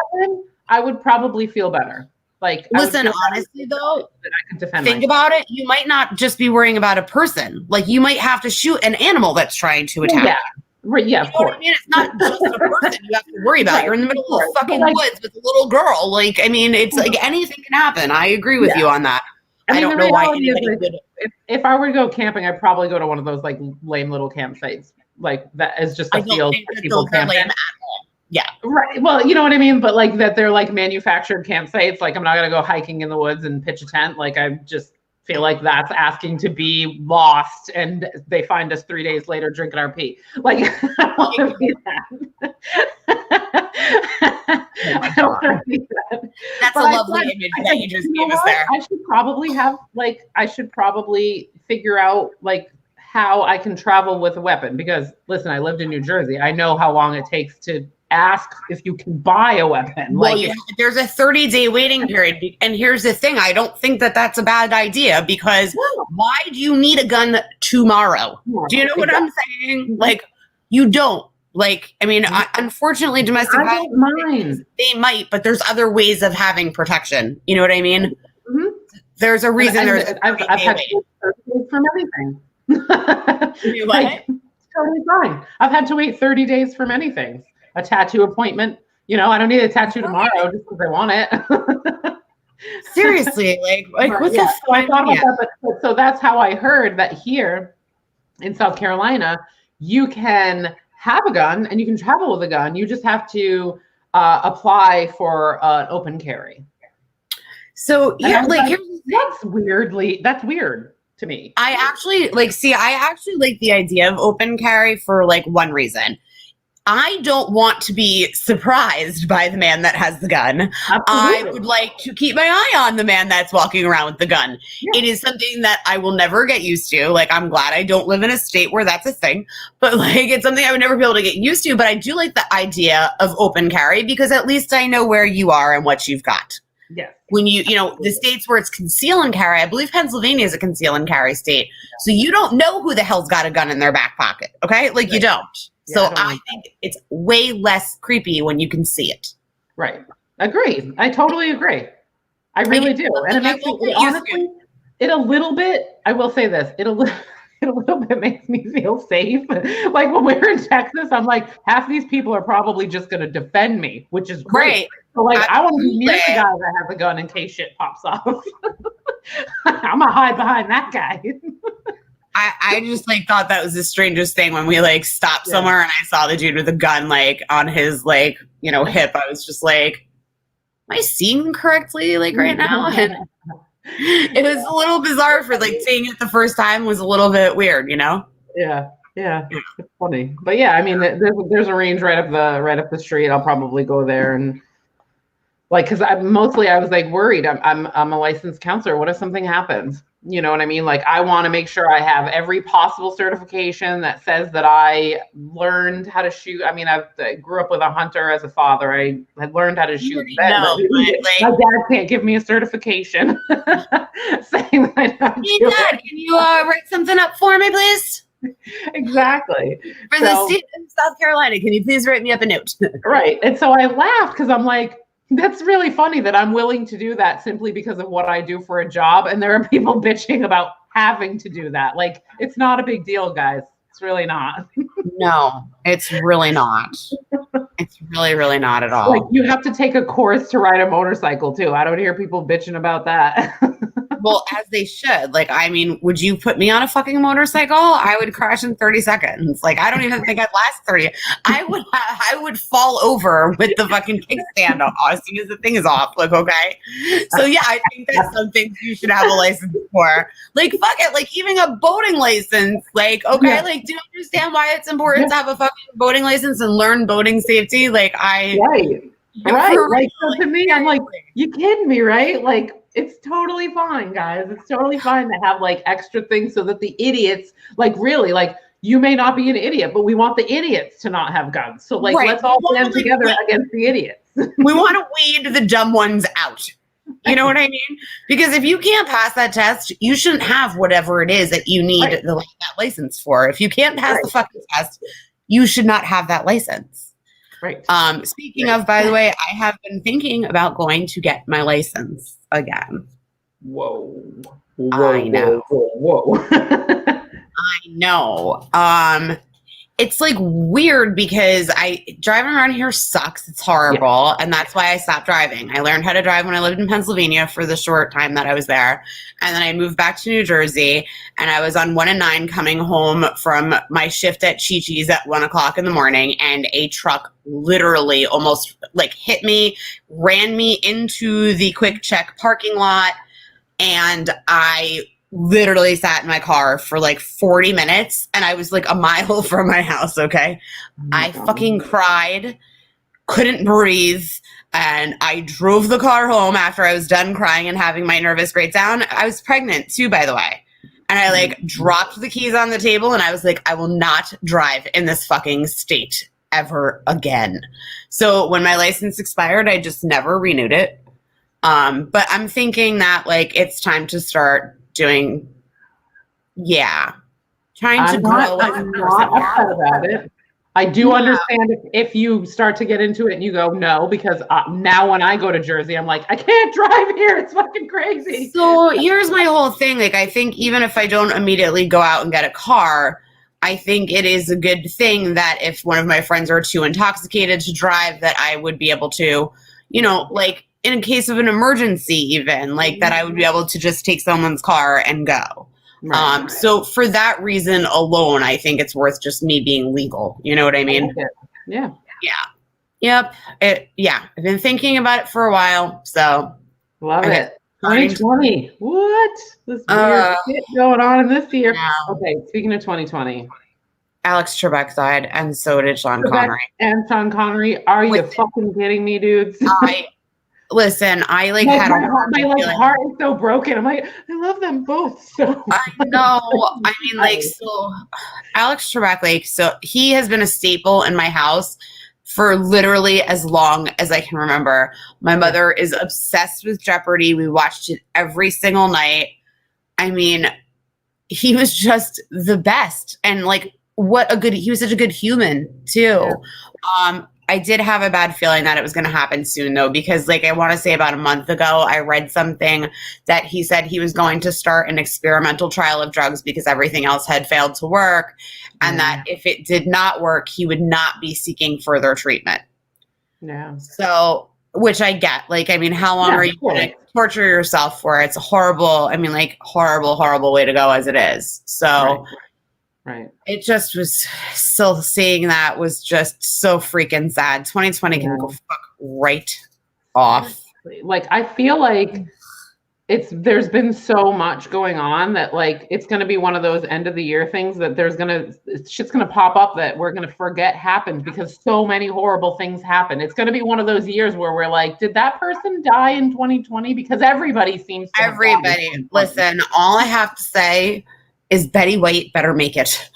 [SPEAKER 1] I would probably feel better. Like,
[SPEAKER 2] listen, honestly, though,
[SPEAKER 1] I could defend
[SPEAKER 2] think about it. You might not just be worrying about a person. Like, you might have to shoot an animal that's trying to attack.
[SPEAKER 1] Yeah, right. Yeah, of course.
[SPEAKER 2] I mean, it's not just a person you have to worry about. You're in the middle of fucking woods with a little girl. Like, I mean, it's like anything can happen. I agree with you on that. I mean, I don't know why anybody would.
[SPEAKER 1] If I were to go camping, I'd probably go to one of those like lame little campsites. Like that is just a field for people camping. Yeah. Right. Well, you know what I mean? But like that they're like manufactured campsites. Like I'm not going to go hiking in the woods and pitch a tent. Like I just feel like that's asking to be lost and they find us 3 days later drinking our pee. Like I want to be that. I don't want to be that.
[SPEAKER 2] That's a lovely image that you just gave us there.
[SPEAKER 1] I should probably figure out like how I can travel with a weapon because listen, I lived in New Jersey. I know how long it takes to ask if you can buy a weapon.
[SPEAKER 2] Well, there's a 30-day waiting period. And here's the thing. I don't think that that's a bad idea because why do you need a gun tomorrow? Do you know what I'm saying? Like, you don't. Like, I mean, unfortunately, domestic violence, they might, but there's other ways of having protection. You know what I mean? Mm-hmm. There's a reason.
[SPEAKER 1] I've had to wait from everything. Like, totally fine. I've had to wait 30 days for many things. A tattoo appointment. You know, I don't need a tattoo tomorrow just because I want it.
[SPEAKER 2] Seriously, like what the fuck?
[SPEAKER 1] So I thought about that, but so that's how I heard that here in South Carolina, you can have a gun and you can travel with a gun. You just have to apply for an open carry.
[SPEAKER 2] So yeah, like
[SPEAKER 1] that's weird to me.
[SPEAKER 2] I actually like the idea of open carry for like one reason. I don't want to be surprised by the man that has the gun. Absolutely. I would like to keep my eye on the man that's walking around with the gun. Yeah. It is something that I will never get used to. Like, I'm glad I don't live in a state where that's a thing, but like, it's something I would never be able to get used to. But I do like the idea of open carry because at least I know where you are and what you've got.
[SPEAKER 1] Yeah.
[SPEAKER 2] When the states where it's conceal and carry, I believe Pennsylvania is a conceal and carry state. So you don't know who the hell's got a gun in their back pocket. Okay. Like right. You don't. Yeah, so I think it's way less creepy when you can see it.
[SPEAKER 1] Right. Agreed. I totally agree. I really do. And it makes me, honestly, a little bit, I will say this, it a little bit makes me feel safe. Like when we were in Texas, I'm like, half these people are probably just going to defend me, which is great. So like, I want to be near the guy that has a gun in case shit pops off. I'm going to hide behind that guy.
[SPEAKER 2] I just like thought that was the strangest thing when we like stopped somewhere and I saw the dude with a gun like on his like, hip. I was just like, am I seeing correctly like right now? And it was a little bizarre for like seeing it the first time was a little bit weird, Yeah. It's funny. But yeah, I mean there's a range right up the street. I'll probably go there and like because I was like worried. I'm a licensed counselor. What if something happens? You know what I mean? Like I want to make sure I have every possible certification that says that I learned how to shout. I mean, I grew up with a hunter as a father. I had learned how to shoot. My dad can't give me a certification saying that I don't do Dad, can you write something up for me, please?
[SPEAKER 1] Exactly.
[SPEAKER 2] For the state of South Carolina, can you please write me up a note?
[SPEAKER 1] Right. And so I laughed because I'm like, that's really funny that I'm willing to do that simply because of what I do for a job. And there are people bitching about having to do that. Like, it's not a big deal, guys. It's really not.
[SPEAKER 2] No, it's really not. It's really, really not at all.
[SPEAKER 1] Like, you have to take a course to ride a motorcycle, too. I don't hear people bitching about that.
[SPEAKER 2] Well, as they should. Like, I mean, would you put me on a fucking motorcycle? I would crash in 30 seconds. Like, I don't even think I'd last 30. I would fall over with the fucking kickstand off as soon as the thing is off. Like, okay. So yeah, I think that's something you should have a license for. Like, fuck it. Like, even a boating license. Like, okay, like, do you understand why it's important to have a fucking boating license and learn boating safety? Like,
[SPEAKER 1] right. Like, so to me, I'm like, you kidding me, right? Like, it's totally fine, guys. It's totally fine to have like extra things so that the idiots, like, really, like, you may not be an idiot, but we want the idiots to not have guns. So, like, let's all stand together against the idiots.
[SPEAKER 2] We want to weed the dumb ones out. You know what I mean? Because if you can't pass that test, you shouldn't have whatever it is that you need that license for. If you can't pass the fucking test, you should not have that license.
[SPEAKER 1] Right.
[SPEAKER 2] Speaking of, by the way, I have been thinking about going to get my license again.
[SPEAKER 1] Whoa.
[SPEAKER 2] I know.
[SPEAKER 1] Whoa.
[SPEAKER 2] I know. It's like weird because driving around here sucks. It's horrible. And that's why I stopped driving. I learned how to drive when I lived in Pennsylvania for the short time that I was there. And then I moved back to New Jersey and I was on 1 and 9 coming home from my shift at Chi-Chi's at 1 o'clock in the morning. And a truck literally almost like hit me, ran me into the Quick Check parking lot. And I literally sat in my car for like 40 minutes and I was like a mile from my house, okay? I fucking cried, couldn't breathe, and I drove the car home after I was done crying and having my nervous breakdown. I was pregnant too, by the way. And I like dropped the keys on the table and I was like, I will not drive in this fucking state ever again. So when my license expired, I just never renewed it. But I'm thinking that like it's time to start doing, trying to grow.
[SPEAKER 1] I'm not upset about it. I do understand if you start to get into it and you go, no, because now when I go to Jersey, I'm like, I can't drive here. It's fucking crazy.
[SPEAKER 2] So here's my whole thing. Like, I think even if I don't immediately go out and get a car, I think it is a good thing that if one of my friends are too intoxicated to drive, that I would be able to, you know, like, in a case of an emergency even, like that I would be able to just take someone's car and go. Right. So for that reason alone, I think it's worth just me being legal. You know what I mean?
[SPEAKER 1] Yeah.
[SPEAKER 2] Yep. I've been thinking about it for a while. So.
[SPEAKER 1] Love it. 2020. What? This weird shit going on in this year. Yeah. Okay, speaking of 2020.
[SPEAKER 2] Alex Trebek died, and so did Sean Connery.
[SPEAKER 1] And Sean Connery. Are you fucking kidding me, dudes?
[SPEAKER 2] Listen, I like
[SPEAKER 1] had my heart is so broken. I'm like, I love them both so.
[SPEAKER 2] I know. I mean, like, so Alex Trebek, like, so he has been a staple in my house for literally as long as I can remember. My mother is obsessed with Jeopardy. We watched it every single night. I mean, he was just the best, and like, he was such a good human too. Yeah. I did have a bad feeling that it was going to happen soon, though, because like I want to say about a month ago, I read something that he said he was going to start an experimental trial of drugs because everything else had failed to work. And that if it did not work, he would not be seeking further treatment. Yeah. So, which I get. Like, I mean, how long are you going to torture yourself for? It's a horrible, I mean, like horrible, horrible way to go as it is. So.
[SPEAKER 1] Right.
[SPEAKER 2] It just was still seeing that was just so freaking sad. 2020 can go fuck right off.
[SPEAKER 1] Like, I feel like there's been so much going on that like it's going to be one of those end of the year things that shit's going to pop up that we're going to forget happened because so many horrible things happen. It's going to be one of those years where we're like, did that person die in 2020? Because everybody seems to
[SPEAKER 2] listen, all I have to say is Betty White better make it.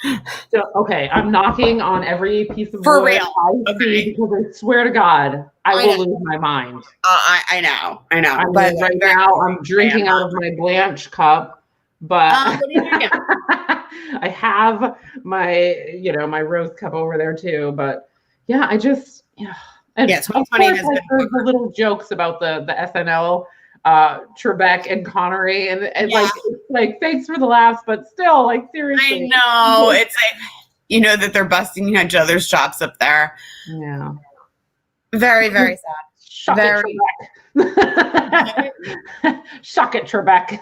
[SPEAKER 1] So, okay, I'm knocking on every piece of
[SPEAKER 2] wood
[SPEAKER 1] I see because I swear to God, I will lose my mind.
[SPEAKER 2] I know.
[SPEAKER 1] But right now, I'm drinking out of my Blanche cup, but I have my, my rose cup over there too. But yeah, I just, and of course, I heard the little jokes about the SNL. Trebek and Connery and like thanks for the laughs, but still like seriously.
[SPEAKER 2] I know it's like that they're busting each other's chops up there.
[SPEAKER 1] Yeah,
[SPEAKER 2] very very sad.
[SPEAKER 1] Very Suck it, Trebek.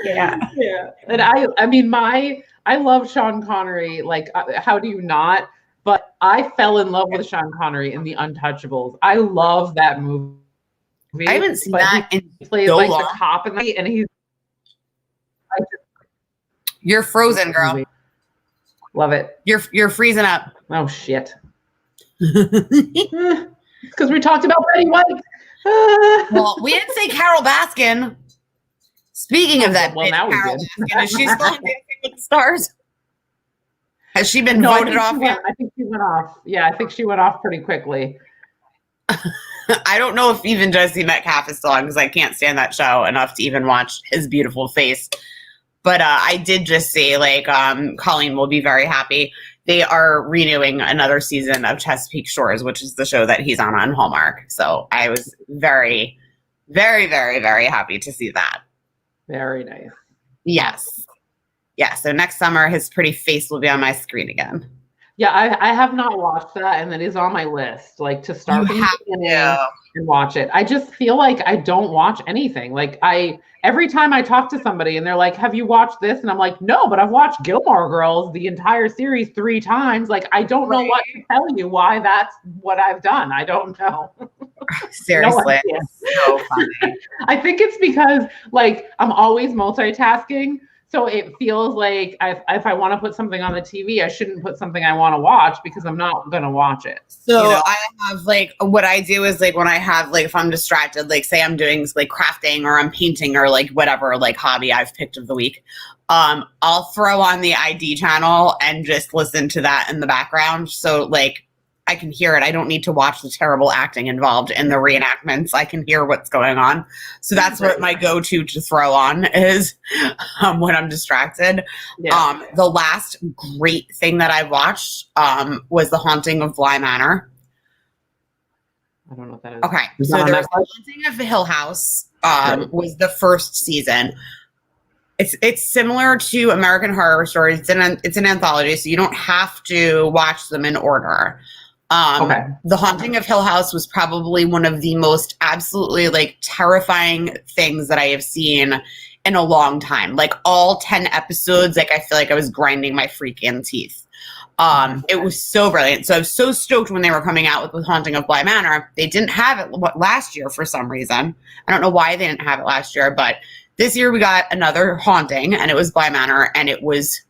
[SPEAKER 2] Yeah.
[SPEAKER 1] And I mean, I love Sean Connery. Like, how do you not? But I fell in love with Sean Connery in The Untouchables. I love that movie.
[SPEAKER 2] I haven't seen that in
[SPEAKER 1] he plays
[SPEAKER 2] so
[SPEAKER 1] like
[SPEAKER 2] long.
[SPEAKER 1] the cop in the, and he's.
[SPEAKER 2] You're frozen, girl.
[SPEAKER 1] Love it.
[SPEAKER 2] You're freezing up.
[SPEAKER 1] Oh shit. Because we talked about Betty White.
[SPEAKER 2] Well, we didn't say Carol Baskin. Speaking of that,
[SPEAKER 1] well, now
[SPEAKER 2] Carol
[SPEAKER 1] we did.
[SPEAKER 2] Baskin, is she still on Dancing with the Stars? Has she been voted off yet?
[SPEAKER 1] I think she went off. Yeah, I think she went off pretty quickly.
[SPEAKER 2] I don't know if even Jesse Metcalf is still on because I can't stand that show enough to even watch his beautiful face. But I did just see, like, Colleen will be very happy. They are renewing another season of Chesapeake Shores, which is the show that he's on Hallmark. So I was very, very, very, very happy to see that.
[SPEAKER 1] Very nice.
[SPEAKER 2] Yes. Yeah, so next summer, his pretty face will be on my screen again.
[SPEAKER 1] Yeah, I have not watched that, and it is on my list, like, to start from the beginning and watch it. I just feel like I don't watch anything. Like, every time I talk to somebody and they're like, have you watched this? And I'm like, no, but I've watched Gilmore Girls, the entire series 3 times. Like, I don't know what to tell you why that's what I've done. I don't know.
[SPEAKER 2] Seriously. So funny.
[SPEAKER 1] I think it's because, like, I'm always multitasking. So it feels like if I want to put something on the TV, I shouldn't put something I want to watch because I'm not going to watch it.
[SPEAKER 2] So I have, like, what I do is, like, when I have, like, if I'm distracted, like, say I'm doing, like, crafting or I'm painting or, like, whatever, like, hobby I've picked of the week, I'll throw on the ID channel and just listen to that in the background. So, like, I can hear it. I don't need to watch the terrible acting involved in the reenactments. I can hear what's going on. So that's what my go-to to throw on is when I'm distracted.
[SPEAKER 1] Yeah.
[SPEAKER 2] The last great thing that I watched was The Haunting of Bly Manor.
[SPEAKER 1] I don't know what that is.
[SPEAKER 2] Okay. So there's The Haunting of Hill House was the first season. It's similar to American Horror Story. It's an anthology, so you don't have to watch them in order. The Haunting of Hill House was probably one of the most absolutely, like, terrifying things that I have seen in a long time. Like, all 10 episodes, like, I feel like I was grinding my freaking teeth. It was so brilliant. So I was so stoked when they were coming out with The Haunting of Bly Manor. They didn't have it last year for some reason. I don't know why they didn't have it last year, but this year we got another haunting, and it was Bly Manor, and it was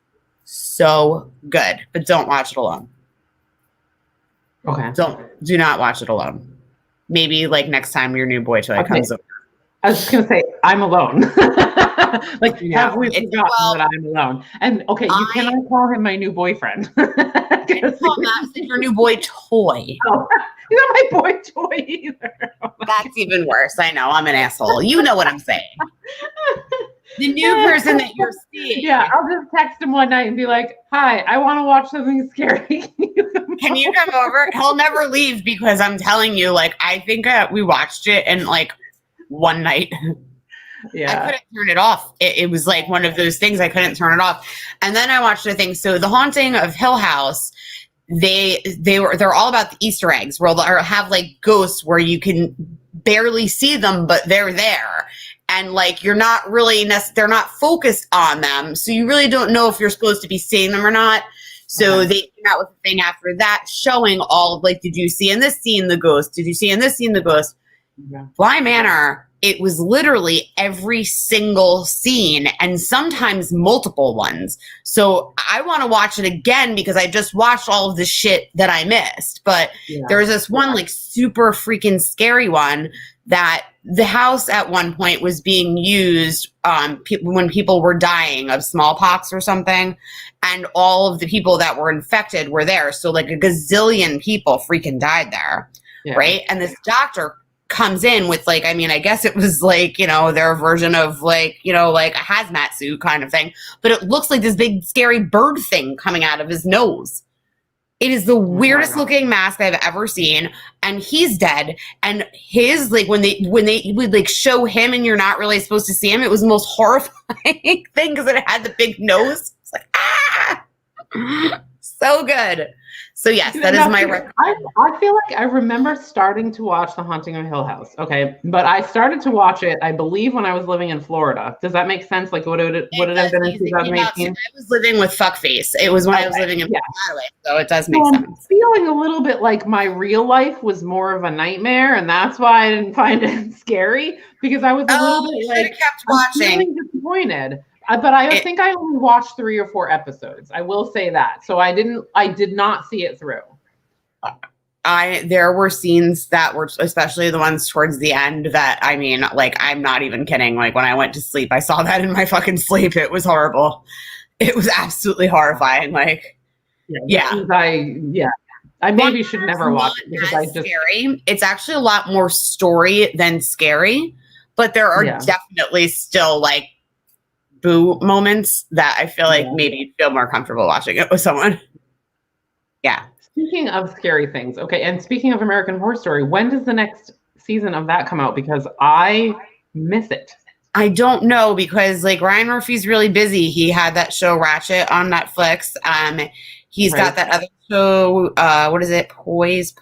[SPEAKER 2] so good. But don't watch it alone.
[SPEAKER 1] Okay.
[SPEAKER 2] Do not watch it alone. Maybe, like, next time your new boy toy comes over.
[SPEAKER 1] I was just gonna say I'm alone. Like, have we forgotten that I'm alone? And you cannot call him my new boyfriend.
[SPEAKER 2] I didn't call him that. It's your new boy toy.
[SPEAKER 1] Oh, he's not my boy toy either.
[SPEAKER 2] That's even worse. I know. I'm an asshole. You know what I'm saying. The new person that you're seeing.
[SPEAKER 1] Yeah, I'll just text him one night and be like, hi, I want to watch something scary.
[SPEAKER 2] Can you come over? He'll never leave because I'm telling you, like, I think we watched it in, like, one night.
[SPEAKER 1] Yeah.
[SPEAKER 2] I couldn't turn it off. It was like one of those things I couldn't turn it off. And then I watched the thing. So The Haunting of Hill House, they're all about the Easter eggs where they'll have, like, ghosts where you can barely see them, but they're there. And, like, you're not really they're not focused on them. So you really don't know if you're supposed to be seeing them or not. So they came out with a thing after that showing all of, like, did you see in this scene the ghost? Did you see in this scene the ghost? Yeah. Bly Manor, it was literally every single scene and sometimes multiple ones. So I want to watch it again because I just watched all of the shit that I missed. But there was this one, like, super freaking scary one that the house at one point was being used when people were dying of smallpox or something. And all of the people that were infected were there. So, like, a gazillion people freaking died there. Yeah. Right. And this doctor comes in with, like, I mean, I guess it was, like, you know, their version of, like, you know, like a hazmat suit kind of thing. But it looks like this big scary bird thing coming out of his nose. It is the weirdest looking mask I've ever seen. And he's dead. And his, like, when they would, like, show him and you're not really supposed to see him, it was the most horrifying thing because it had the big nose. It's like, ah! So good. So yes, that is my recommendation.
[SPEAKER 1] I feel like I remember starting to watch The Haunting of Hill House. Okay, but I started to watch it, I believe, when I was living in Florida. Does that make sense? Like, would it have been in 2018?
[SPEAKER 2] I was living with Fuckface. It was when I was living in Florida, so it does make sense.
[SPEAKER 1] I'm feeling a little bit like my real life was more of a nightmare, and that's why I didn't find it scary, because I was a little bit like
[SPEAKER 2] kept watching.
[SPEAKER 1] Feeling disappointed. But I think I only watched 3 or 4 episodes. I will say that. So I did not see it through.
[SPEAKER 2] There were scenes that were, especially the ones towards the end, that, I mean, like, I'm not even kidding. Like, when I went to sleep, I saw that in my fucking sleep. It was horrible. It was absolutely horrifying. Like,
[SPEAKER 1] I maybe should never watch it because I just
[SPEAKER 2] scary. It's actually a lot more story than scary, but there are definitely still like boo moments that I feel like maybe you'd feel more comfortable watching it with someone. Yeah.
[SPEAKER 1] Speaking of scary things, okay, and speaking of American Horror Story, when does the next season of that come out? Because I miss it.
[SPEAKER 2] I don't know, because like Ryan Murphy's really busy. He had that show Ratchet on Netflix. He's got that other show. What is it? Pose.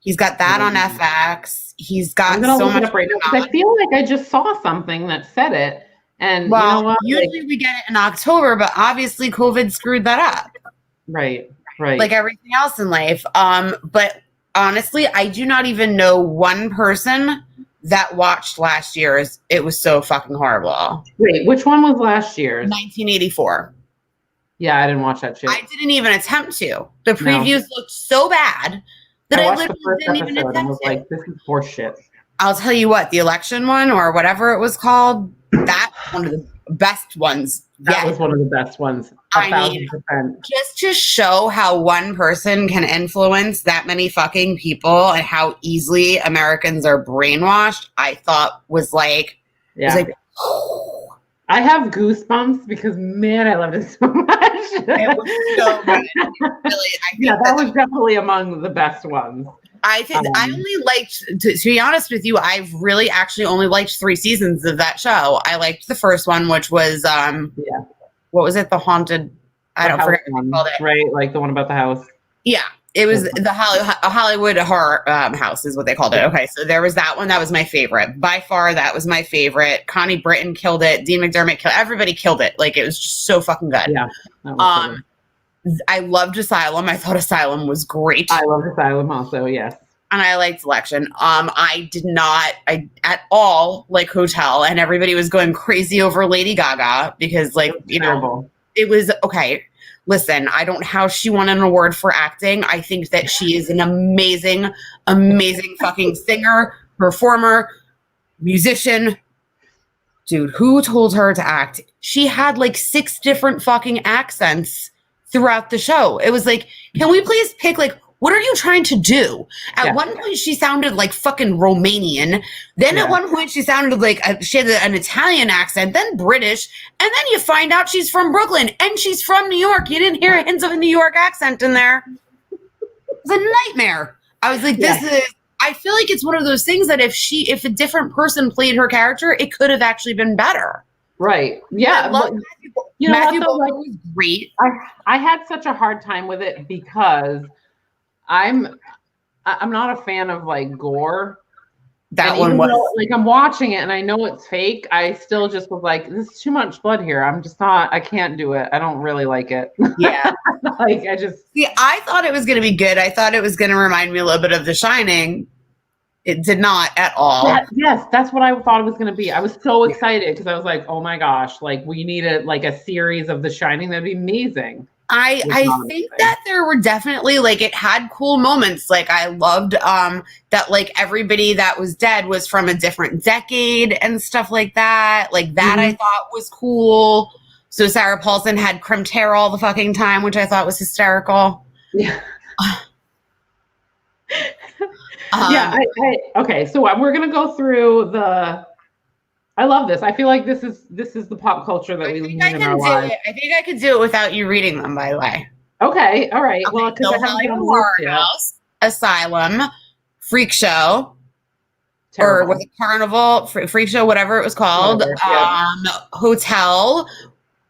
[SPEAKER 2] He's got that on FX. He's got so much.
[SPEAKER 1] Right now, I feel like I just saw something that said it, and
[SPEAKER 2] well,
[SPEAKER 1] you know what?
[SPEAKER 2] Usually we get it in October, but obviously COVID screwed that up.
[SPEAKER 1] Right.
[SPEAKER 2] Like everything else in life. But honestly, I do not even know one person that watched last year's. It was so fucking horrible.
[SPEAKER 1] Wait, which one was last year's?
[SPEAKER 2] 1984.
[SPEAKER 1] Yeah, I didn't watch that shit.
[SPEAKER 2] I didn't even attempt to. The previews looked so bad that I literally didn't even attempt
[SPEAKER 1] and was like, this is horseshit.
[SPEAKER 2] I'll tell you what, the election one or whatever it was called, that's one of the best ones.
[SPEAKER 1] That was one of the best ones. 1,000%.
[SPEAKER 2] Just to show how one person can influence that many fucking people and how easily Americans are brainwashed, I thought was like,
[SPEAKER 1] I have goosebumps because, man, I loved it so much.
[SPEAKER 2] It was so good. Really,
[SPEAKER 1] that was definitely among the best ones.
[SPEAKER 2] I think I only liked, to be honest with you, I've really actually only liked 3 seasons of that show. I liked the first one, which was, what was it? The Haunted, I don't forget what they called it.
[SPEAKER 1] Right, like the one about the house.
[SPEAKER 2] Yeah, it was the Hollywood Horror House is what they called it. Okay, so there was that one. That was my favorite. By far, that was my favorite. Connie Britton killed it. Dean McDermott killed it. Everybody killed it. Like, it was just so fucking good.
[SPEAKER 1] Yeah.
[SPEAKER 2] I loved Asylum. I thought Asylum was great.
[SPEAKER 1] I loved Asylum also, yes.
[SPEAKER 2] And I liked Election. I did not at all like Hotel, and everybody was going crazy over Lady Gaga because, like, you know, it was okay. Listen, I don't know how she won an award for acting. I think that she is an amazing, amazing fucking singer, performer, musician. Dude, who told her to act? She had like 6 different fucking accents throughout the show. It was like, can we please pick, like, what are you trying to do? At one point, she sounded like fucking Romanian. Then at one point, she sounded like she had an Italian accent, then British. And then you find out she's from Brooklyn and she's from New York. You didn't hear hints of a New York accent in there. It was a nightmare. I was like, I feel like it's one of those things that if a different person played her character, it could have actually been better.
[SPEAKER 1] Right. Yeah.
[SPEAKER 2] Matthew Bowler was great.
[SPEAKER 1] I had such a hard time with it because I'm not a fan of like gore.
[SPEAKER 2] That one was
[SPEAKER 1] like, I'm watching it and I know it's fake. I still just was like, this is too much blood here. I can't do it. I don't really like it.
[SPEAKER 2] Yeah.
[SPEAKER 1] Like,
[SPEAKER 2] I thought it was going to be good. I thought it was going to remind me a little bit of The Shining. It did not at all.
[SPEAKER 1] Yes, that's what I thought it was going to be. I was so excited because I was like, oh my gosh, like we need a series of The Shining. That'd be amazing.
[SPEAKER 2] I think that there were definitely, like, it had cool moments. Like, I loved that, like, everybody that was dead was from a different decade and stuff like that. Like, that I thought was cool. So Sarah Paulson had crimped hair all the fucking time, which I thought was hysterical.
[SPEAKER 1] Yeah. Okay, so we're gonna go through I love this. I feel like this is the pop culture that we need in our lives.
[SPEAKER 2] I think I could do it without you reading them, by the way.
[SPEAKER 1] Okay, all right.
[SPEAKER 2] Okay,
[SPEAKER 1] well, because I haven't been on
[SPEAKER 2] Horror House, Asylum, Freak Show, or was it Carnival, Freak Show, whatever it was called. Hotel,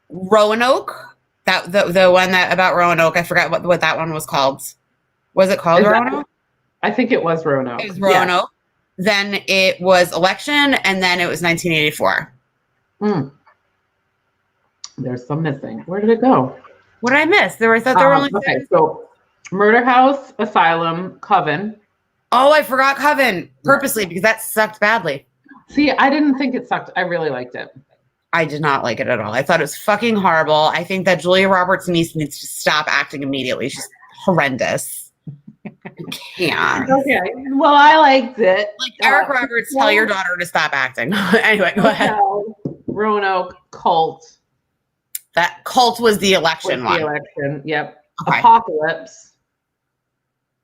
[SPEAKER 2] Roanoke, That the one that about Roanoke, I forgot what that one was called. Was it called Roanoke?
[SPEAKER 1] I think it was Roanoke.
[SPEAKER 2] It was Roanoke. Yeah. Then it was Election, and then it was 1984.
[SPEAKER 1] There's some missing. Where did it go?
[SPEAKER 2] What did I miss? I thought there were only
[SPEAKER 1] so Murder House, Asylum, Coven.
[SPEAKER 2] Oh, I forgot Coven purposely because that sucked badly.
[SPEAKER 1] See, I didn't think it sucked. I really liked it.
[SPEAKER 2] I did not like it at all. I thought it was fucking horrible. I think that Julia Roberts' niece needs to stop acting immediately. She's horrendous. I can't.
[SPEAKER 1] Okay. Well, I liked it.
[SPEAKER 2] Like Eric Roberts, tell your daughter to stop acting. Anyway, go ahead.
[SPEAKER 1] Roanoke, Cult.
[SPEAKER 2] That Cult was the election one.
[SPEAKER 1] The election, yep.
[SPEAKER 2] Okay.
[SPEAKER 1] Apocalypse.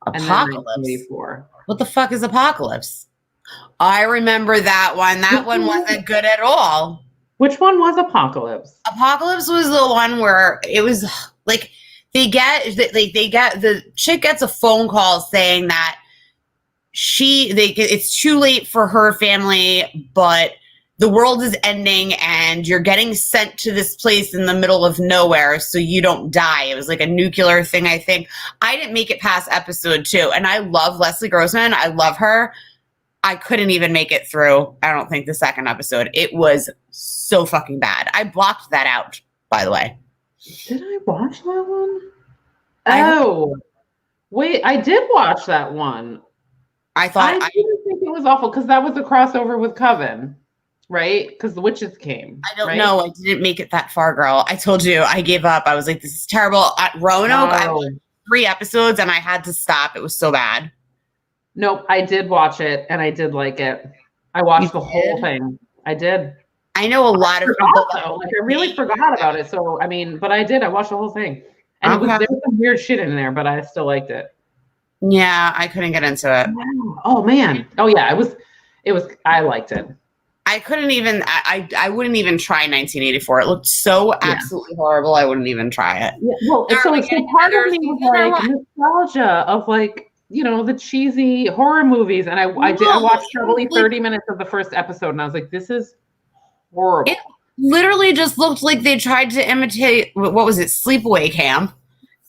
[SPEAKER 2] Apocalypse. What the fuck is Apocalypse? I remember that one. That one wasn't good at all.
[SPEAKER 1] Which one was Apocalypse?
[SPEAKER 2] Apocalypse was the one where it was like the chick gets a phone call saying that it's too late for her family, but the world is ending and you're getting sent to this place in the middle of nowhere so you don't die. It was like a nuclear thing, I think. I didn't make it past episode 2, and I love Leslie Grossman. I love her. I couldn't even make it through, I don't think, the second episode. It was so fucking bad. I blocked that out, by the way.
[SPEAKER 1] Did I watch that one? Oh, wait, I did watch that one.
[SPEAKER 2] I didn't
[SPEAKER 1] think it was awful because that was a crossover with Coven, right? Because the witches came.
[SPEAKER 2] I don't know. I didn't make it that far, girl. I told you, I gave up. I was like, this is terrible. At Roanoke, I watched 3 episodes and I had to stop. It was so bad.
[SPEAKER 1] Nope, I did watch it and I did like it. I watched the whole thing. I did.
[SPEAKER 2] I know a lot of people.
[SPEAKER 1] I really forgot about it. So, I mean, but I did. I watched the whole thing. And there was some weird shit in there, but I still liked it.
[SPEAKER 2] Yeah, I couldn't get into it.
[SPEAKER 1] Oh, man. Oh, yeah. It was, I liked it.
[SPEAKER 2] I couldn't even, I wouldn't even try 1984. It looked so absolutely horrible. I wouldn't even try it.
[SPEAKER 1] Yeah, well, so part of me was like nostalgia of like, you know, the cheesy horror movies. And I watched probably 30 minutes of the first episode and I was like, this is horrible.
[SPEAKER 2] It literally just looked like they tried to imitate, what was it, Sleepaway Camp.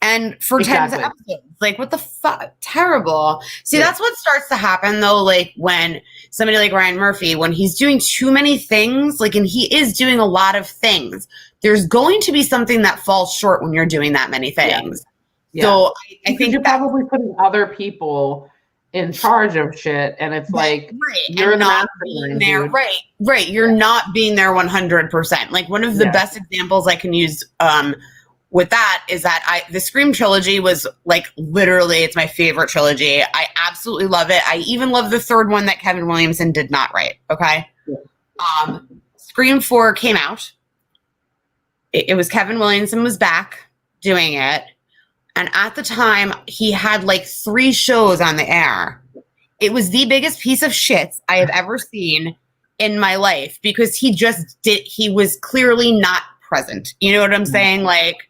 [SPEAKER 2] And for 10 episodes, like, what the fuck? Terrible. See, that's what starts to happen, though, like, when somebody like Ryan Murphy, when he's doing too many things, like, and he is doing a lot of things, there's going to be something that falls short when you're doing that many things. Yeah. So I think
[SPEAKER 1] you're probably putting other people in charge of shit, and it's like,
[SPEAKER 2] you're not being there. Right. You're not being there 100%. Like, one of the best examples I can use, with that is that the Scream trilogy was like literally, it's my favorite trilogy. I absolutely love it. I even love the third one that Kevin Williamson did not write. Okay. Yeah. Scream 4 came out. It was Kevin Williamson was back doing it. And at the time he had like 3 shows on the air. It was the biggest piece of shit I have ever seen in my life because he was clearly not present. You know what I'm saying? Like,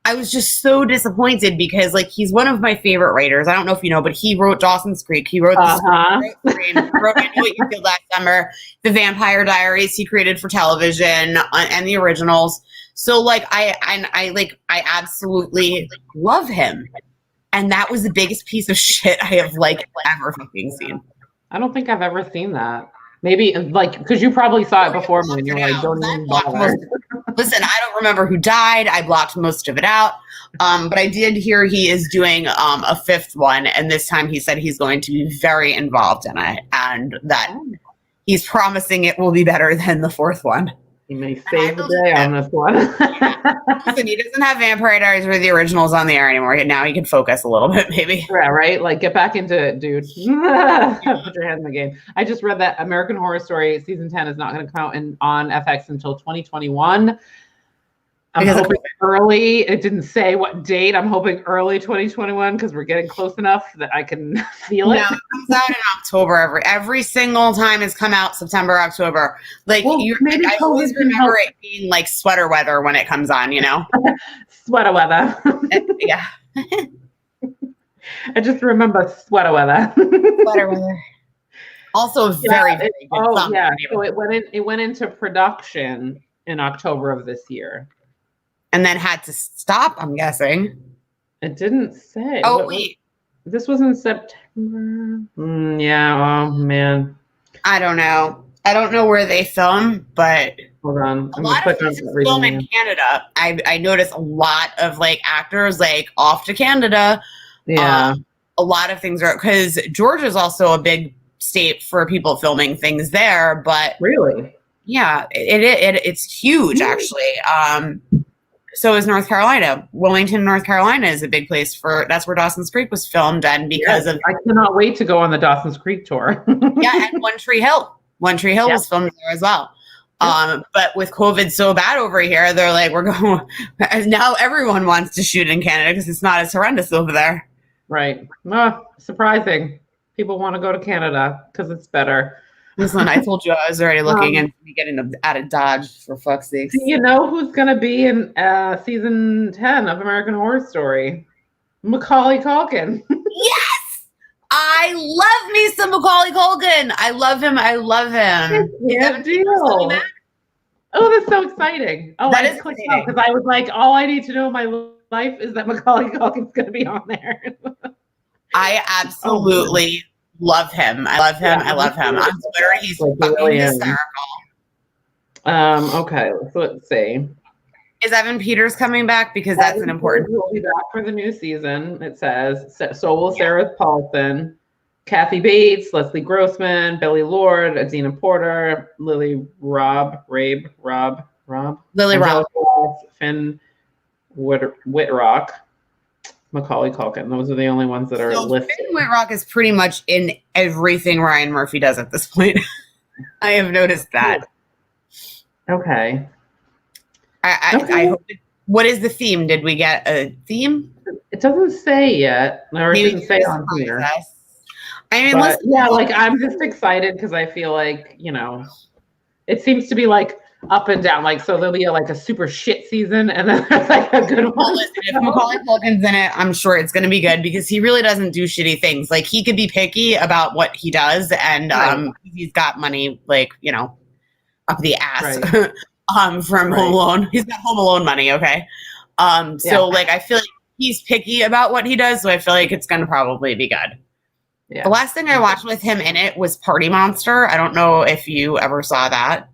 [SPEAKER 2] I was just so disappointed because, like, he's one of my favorite writers. I don't know if you know, but he wrote Dawson's Creek. He wrote the Screen. He wrote I Know What You Did Last Summer, The Vampire Diaries he created for television, and the originals. So, like, I absolutely love him. And that was the biggest piece of shit I have, like, ever fucking seen.
[SPEAKER 1] I don't think I've ever seen that. Maybe, like, because you probably saw it before me and you're like, don't even bother.
[SPEAKER 2] Listen, I don't remember who died. I blocked most of it out. But I did hear he is doing a 5th one. And this time he said he's going to be very involved in it. And that he's promising it will be better than the 4th one.
[SPEAKER 1] He may save the day on this one.
[SPEAKER 2] Listen, he doesn't have Vampire Diaries or the originals on the air anymore. Now he can focus a little bit, maybe.
[SPEAKER 1] Yeah, right? Like, get back into it, dude. Put your hand in the game. I just read that American Horror Story Season 10 is not going to come out on FX until 2021. I'm hoping early. It didn't say what date. I'm hoping early 2021 because we're getting close enough that I can feel it.
[SPEAKER 2] No, it comes out in October. Every single time it's come out September, October. Like, I always remember it being like sweater weather when it comes on, you know?
[SPEAKER 1] Sweater weather.
[SPEAKER 2] Yeah.
[SPEAKER 1] I just remember sweater weather.
[SPEAKER 2] Sweater weather. Also very good song.
[SPEAKER 1] Yeah. So it went into production in October of this year.
[SPEAKER 2] and then had to stop, I'm guessing.
[SPEAKER 1] It didn't say.
[SPEAKER 2] Oh, wait.
[SPEAKER 1] This was in September. Yeah, oh, man.
[SPEAKER 2] I don't know. I don't know where they film, but
[SPEAKER 1] hold on.
[SPEAKER 2] A lot of places film in Canada. I noticed a lot of like actors like off to Canada.
[SPEAKER 1] Yeah.
[SPEAKER 2] A lot of things are because Georgia is also a big state for people filming things there. But
[SPEAKER 1] really,
[SPEAKER 2] yeah, it's huge actually. So is North Carolina. Wilmington, North Carolina is a big place for. That's where Dawson's Creek was filmed, and because of
[SPEAKER 1] I cannot wait to go on the Dawson's Creek tour.
[SPEAKER 2] yeah, and One Tree Hill. One Tree Hill was filmed there as well. But with COVID so bad over here, they're like, we're going now. Everyone wants to shoot in Canada because it's not as horrendous over there.
[SPEAKER 1] Right. Surprising. People want to go to Canada because it's better.
[SPEAKER 2] Listen, I told you I was already looking into getting out of Dodge, for fuck's sake.
[SPEAKER 1] Do you know who's going to be in season 10 of American Horror Story? Macaulay Culkin.
[SPEAKER 2] Yes! I love me some Macaulay Culkin. I love him.
[SPEAKER 1] Yeah, deal. Oh, that's so exciting. Oh, that is exciting. Because I was like, all I need to know in my life is that Macaulay Culkin's going to be on there.
[SPEAKER 2] I absolutely love him. I love him. On Twitter, he's fucking hysterical.
[SPEAKER 1] Okay, so let's see.
[SPEAKER 2] Is Evan Peters coming back? Because that's an important.
[SPEAKER 1] He'll be back for the new season. It says so will Sarah Paulson, Kathy Bates, Leslie Grossman, Billy Lord, Adina Porter, Lily Lily Robb, Finn Whitrock, Macaulay Culkin. Those are the only ones that are listed.
[SPEAKER 2] Finn Whitrock is pretty much in everything Ryan Murphy does at this point. I have noticed that.
[SPEAKER 1] Okay.
[SPEAKER 2] I hope. What is the theme? Did we get a theme?
[SPEAKER 1] It doesn't say yet. Or it didn't say on here.
[SPEAKER 2] I mean,
[SPEAKER 1] I'm just excited because I feel like, it seems to be like up and down. Like, so there'll be a super shit season and then there's like a good one.
[SPEAKER 2] Listen, if Macaulay Culkin's in it, I'm sure it's going to be good because he really doesn't do shitty things. Like, he could be picky about what he does, and he's got money, up the ass. Right. From Home Alone. He's got Home Alone money, okay? I feel like he's picky about what he does, so I feel like it's going to probably be good. Yeah. The last thing I watched with him in it was Party Monster. I don't know if you ever saw that.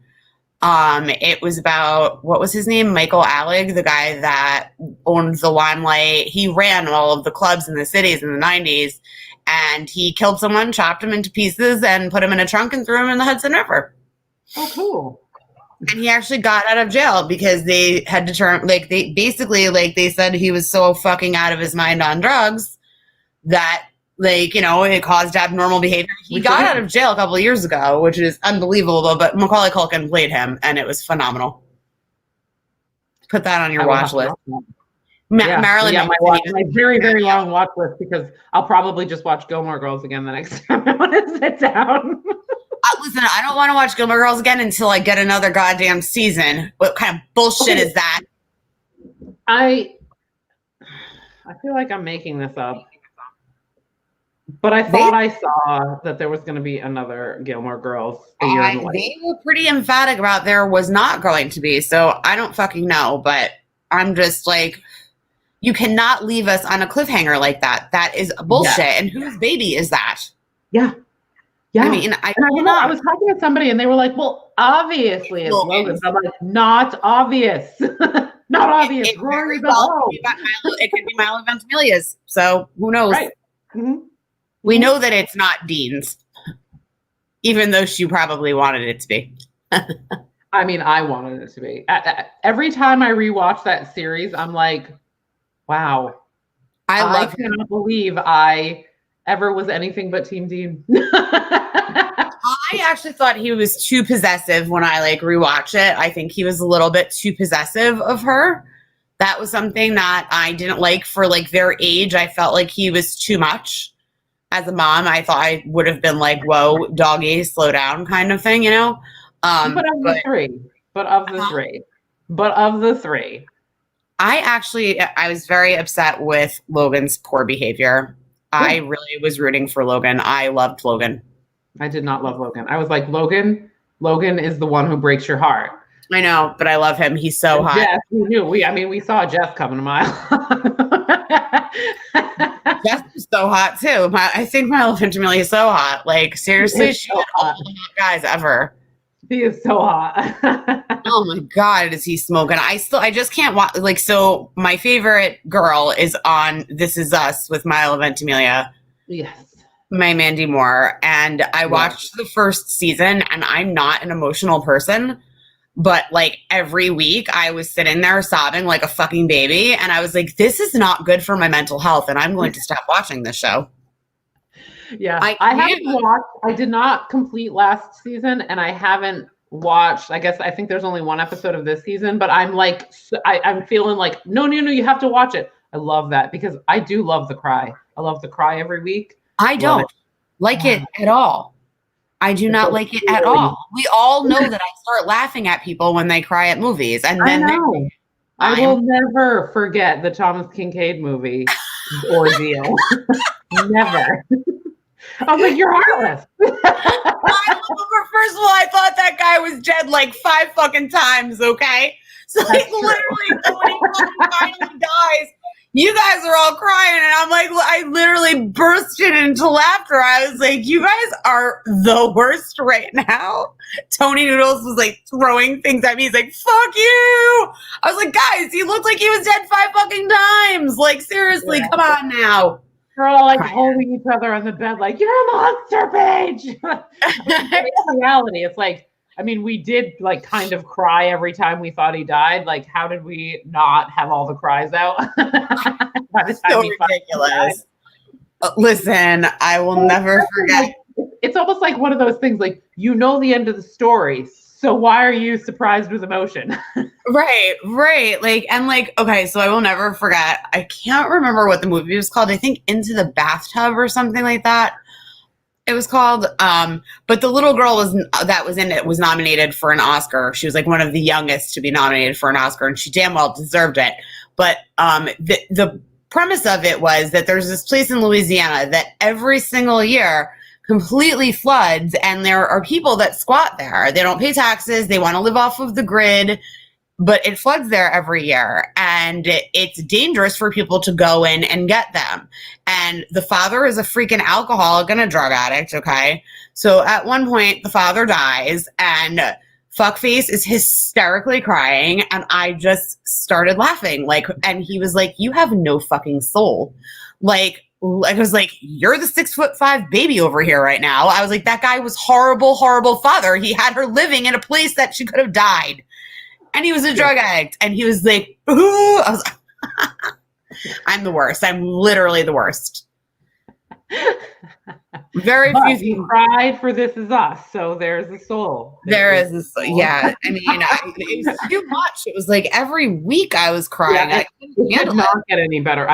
[SPEAKER 2] It was about, what was his name? Michael Alec, the guy that owned the Limelight. He ran all of the clubs in the cities in the 90s, and he killed someone, chopped him into pieces, and put him in a trunk and threw him in the Hudson River.
[SPEAKER 1] Oh, cool.
[SPEAKER 2] And he actually got out of jail because they had determined, they said he was so fucking out of his mind on drugs that, it caused abnormal behavior. He got out of jail a couple of years ago, which is unbelievable, but Macaulay Culkin played him, and it was phenomenal. Put that on your watch list. Marilyn.
[SPEAKER 1] Yeah, my very, very long watch list, because I'll probably just watch Gilmore Girls again the next time I want to sit down.
[SPEAKER 2] Listen, I don't want to watch Gilmore Girls again until I get another goddamn season. What kind of bullshit is that?
[SPEAKER 1] I feel like I'm making this up. But I thought I saw that there was going to be another Gilmore Girls a year and
[SPEAKER 2] they were pretty emphatic about there was not going to be. So I don't fucking know. But I'm just like, you cannot leave us on a cliffhanger like that. That is bullshit. Yeah. And whose baby is that?
[SPEAKER 1] Yeah. Yeah.
[SPEAKER 2] I mean,
[SPEAKER 1] I was talking to somebody and they were like, well, obviously it's Logan. I'm like, not obvious. Not obvious.
[SPEAKER 2] It could be Milo Ventimiglia's. So who knows?
[SPEAKER 1] Right. Mm-hmm.
[SPEAKER 2] We know that it's not Dean's, even though she probably wanted it to be.
[SPEAKER 1] I mean, I wanted it to be. Every time I rewatch that series, I'm like, wow. I cannot believe I ever was anything but Team Dean.
[SPEAKER 2] I actually thought he was too possessive when I rewatch it. I think he was a little bit too possessive of her. That was something that I didn't like for their age. I felt like he was too much. As a mom, I thought I would have been like, whoa, doggy, slow down kind of thing, But of the three. I was very upset with Logan's poor behavior. I really was rooting for Logan. I loved Logan.
[SPEAKER 1] I did not love Logan. I was like, Logan is the one who breaks your heart.
[SPEAKER 2] I know, but I love him. He's so hot.
[SPEAKER 1] Jess, we knew. We saw Jess coming a mile.
[SPEAKER 2] Jess is so hot too. I think Milo Ventimiglia is so hot. Like seriously, she's so all the hot guys ever.
[SPEAKER 1] He is so hot.
[SPEAKER 2] Oh my God, is he smoking? I just can't watch. Like, so my favorite girl is on This Is Us with Milo Ventimiglia.
[SPEAKER 1] Yes.
[SPEAKER 2] My Mandy Moore. And I watched the first season, and I'm not an emotional person, but like every week I was sitting there sobbing like a fucking baby. And I was like, this is not good for my mental health. And I'm going to stop watching this show.
[SPEAKER 1] Yeah, I haven't watched. I did not complete last season, and I haven't watched. I think there's only one episode of this season, but I'm like, I'm feeling like, no, you have to watch it. I love that because I do love The Cry. I love The Cry every week.
[SPEAKER 2] I don't like it at all. I do not like it at all. We all know that I start laughing at people when they cry at movies, and then
[SPEAKER 1] I will never forget the Thomas Kincaid movie ordeal. Never. I was like, you're heartless.
[SPEAKER 2] First of all, I thought that guy was dead like 5 fucking times, okay? So like literally when he finally dies, you guys are all crying, and I'm like, I literally bursted into laughter. I was like, you guys are the worst right now. Tony Noodles was like throwing things at me. He's like, fuck you. I was like, guys, he looked like he was dead 5 fucking times. Like, seriously, come on now.
[SPEAKER 1] We're all like holding each other on the bed, like, you're a monster, Paige. In reality, it's like, we did like kind of cry every time we thought he died. Like, how did we not have all the cries out?
[SPEAKER 2] So ridiculous. Listen, I will never forget.
[SPEAKER 1] It's almost like one of those things, like, the end of the story, so why are you surprised with emotion?
[SPEAKER 2] Right. Like, and like, okay, so I will never forget. I can't remember what the movie was called. I think Into the Bathtub or something like that. It was called, but the little girl that was in it was nominated for an Oscar. She was like one of the youngest to be nominated for an Oscar, and she damn well deserved it. But the premise of it was that there's this place in Louisiana that every single year completely floods, and there are people that squat there. They don't pay taxes. They want to live off of the grid, but it floods there every year, and it's dangerous for people to go in and get them. And the father is a freaking alcoholic and a drug addict, okay? So at one point, the father dies, and fuckface is hysterically crying, and I just started laughing. Like, and he was like, you have no fucking soul. Like, I was like, you're the 6'5" baby over here right now. I was like, that guy was horrible, horrible father. He had her living in a place that she could have died. And he was a drug addict. And he was like, ooh. I was like, I'm the worst. I'm literally the worst. Very few
[SPEAKER 1] people cried for This Is Us, so there's the soul.
[SPEAKER 2] There is a soul. Yeah. It was too much. It was like every week I was crying.
[SPEAKER 1] Yeah, it could not get any better.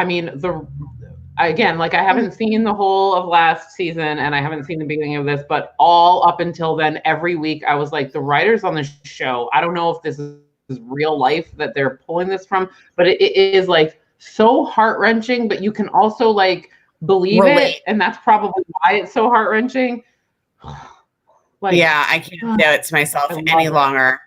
[SPEAKER 1] Again, like, I haven't seen the whole of last season, and I haven't seen the beginning of this, but all up until then, every week I was like, the writers on the show, I don't know if this is real life that they're pulling this from, but it is like so heart-wrenching, but you can also like believe it, and that's probably why it's so heart-wrenching.
[SPEAKER 2] Like, yeah, I can't do it to myself any longer.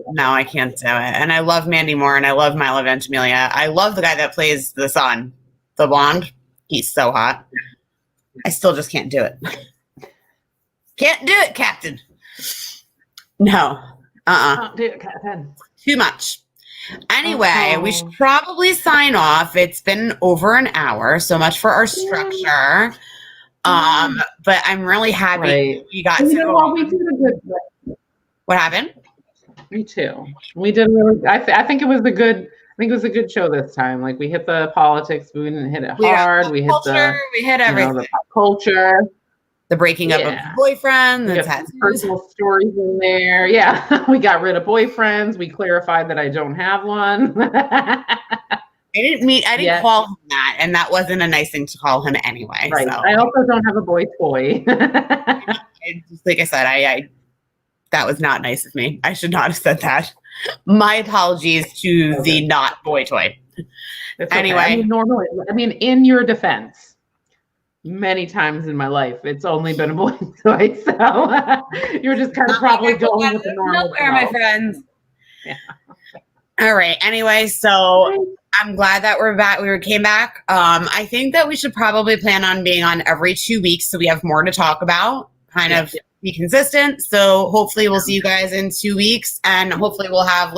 [SPEAKER 2] No, I can't do it. And I love Mandy Moore, and I love Milo Ventimiglia. I love the guy that plays the son, the blonde. He's so hot. I still just can't do it. Can't do it, Captain. No.
[SPEAKER 1] Can't do it, Captain.
[SPEAKER 2] Too much. Anyway, we should probably sign off. It's been over an hour. So much for our structure. But I'm really happy we got to.
[SPEAKER 1] We did a good.
[SPEAKER 2] What happened?
[SPEAKER 1] Me too. We did really. I think it was a good. I think it was a good show this time. Like, we hit the politics, but we didn't hit it hard. We hit everything. The pop culture,
[SPEAKER 2] the breaking up of the boyfriend, the
[SPEAKER 1] personal stories in there. Yeah, we got rid of boyfriends. We clarified that I don't have one.
[SPEAKER 2] I didn't call him that, and that wasn't a nice thing to call him anyway.
[SPEAKER 1] Right.
[SPEAKER 2] So.
[SPEAKER 1] I also don't have a boy toy.
[SPEAKER 2] Like I said, I that was not nice of me. I should not have said that. My apologies to the not boy toy. Anyway,
[SPEAKER 1] normally, in your defense, many times in my life, it's only been a boy toy. So you're just kind of probably going with the normal.
[SPEAKER 2] Nowhere, my friends. All right. Anyway, so I'm glad that we're back. We came back. I think that we should probably plan on being on every 2 weeks so we have more to talk about, kind of be consistent. So hopefully we'll see you guys in 2 weeks, and hopefully we'll have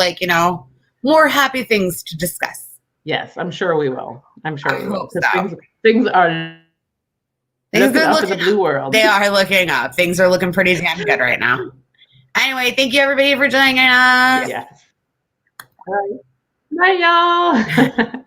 [SPEAKER 2] more happy things to discuss.
[SPEAKER 1] Yes, I'm sure we will. I'm sure we will.
[SPEAKER 2] So.
[SPEAKER 1] Things are looking up in the blue world.
[SPEAKER 2] They are looking up. Things are looking pretty damn good right now. Anyway, thank you everybody for joining us.
[SPEAKER 1] Yes. All right. Bye, y'all.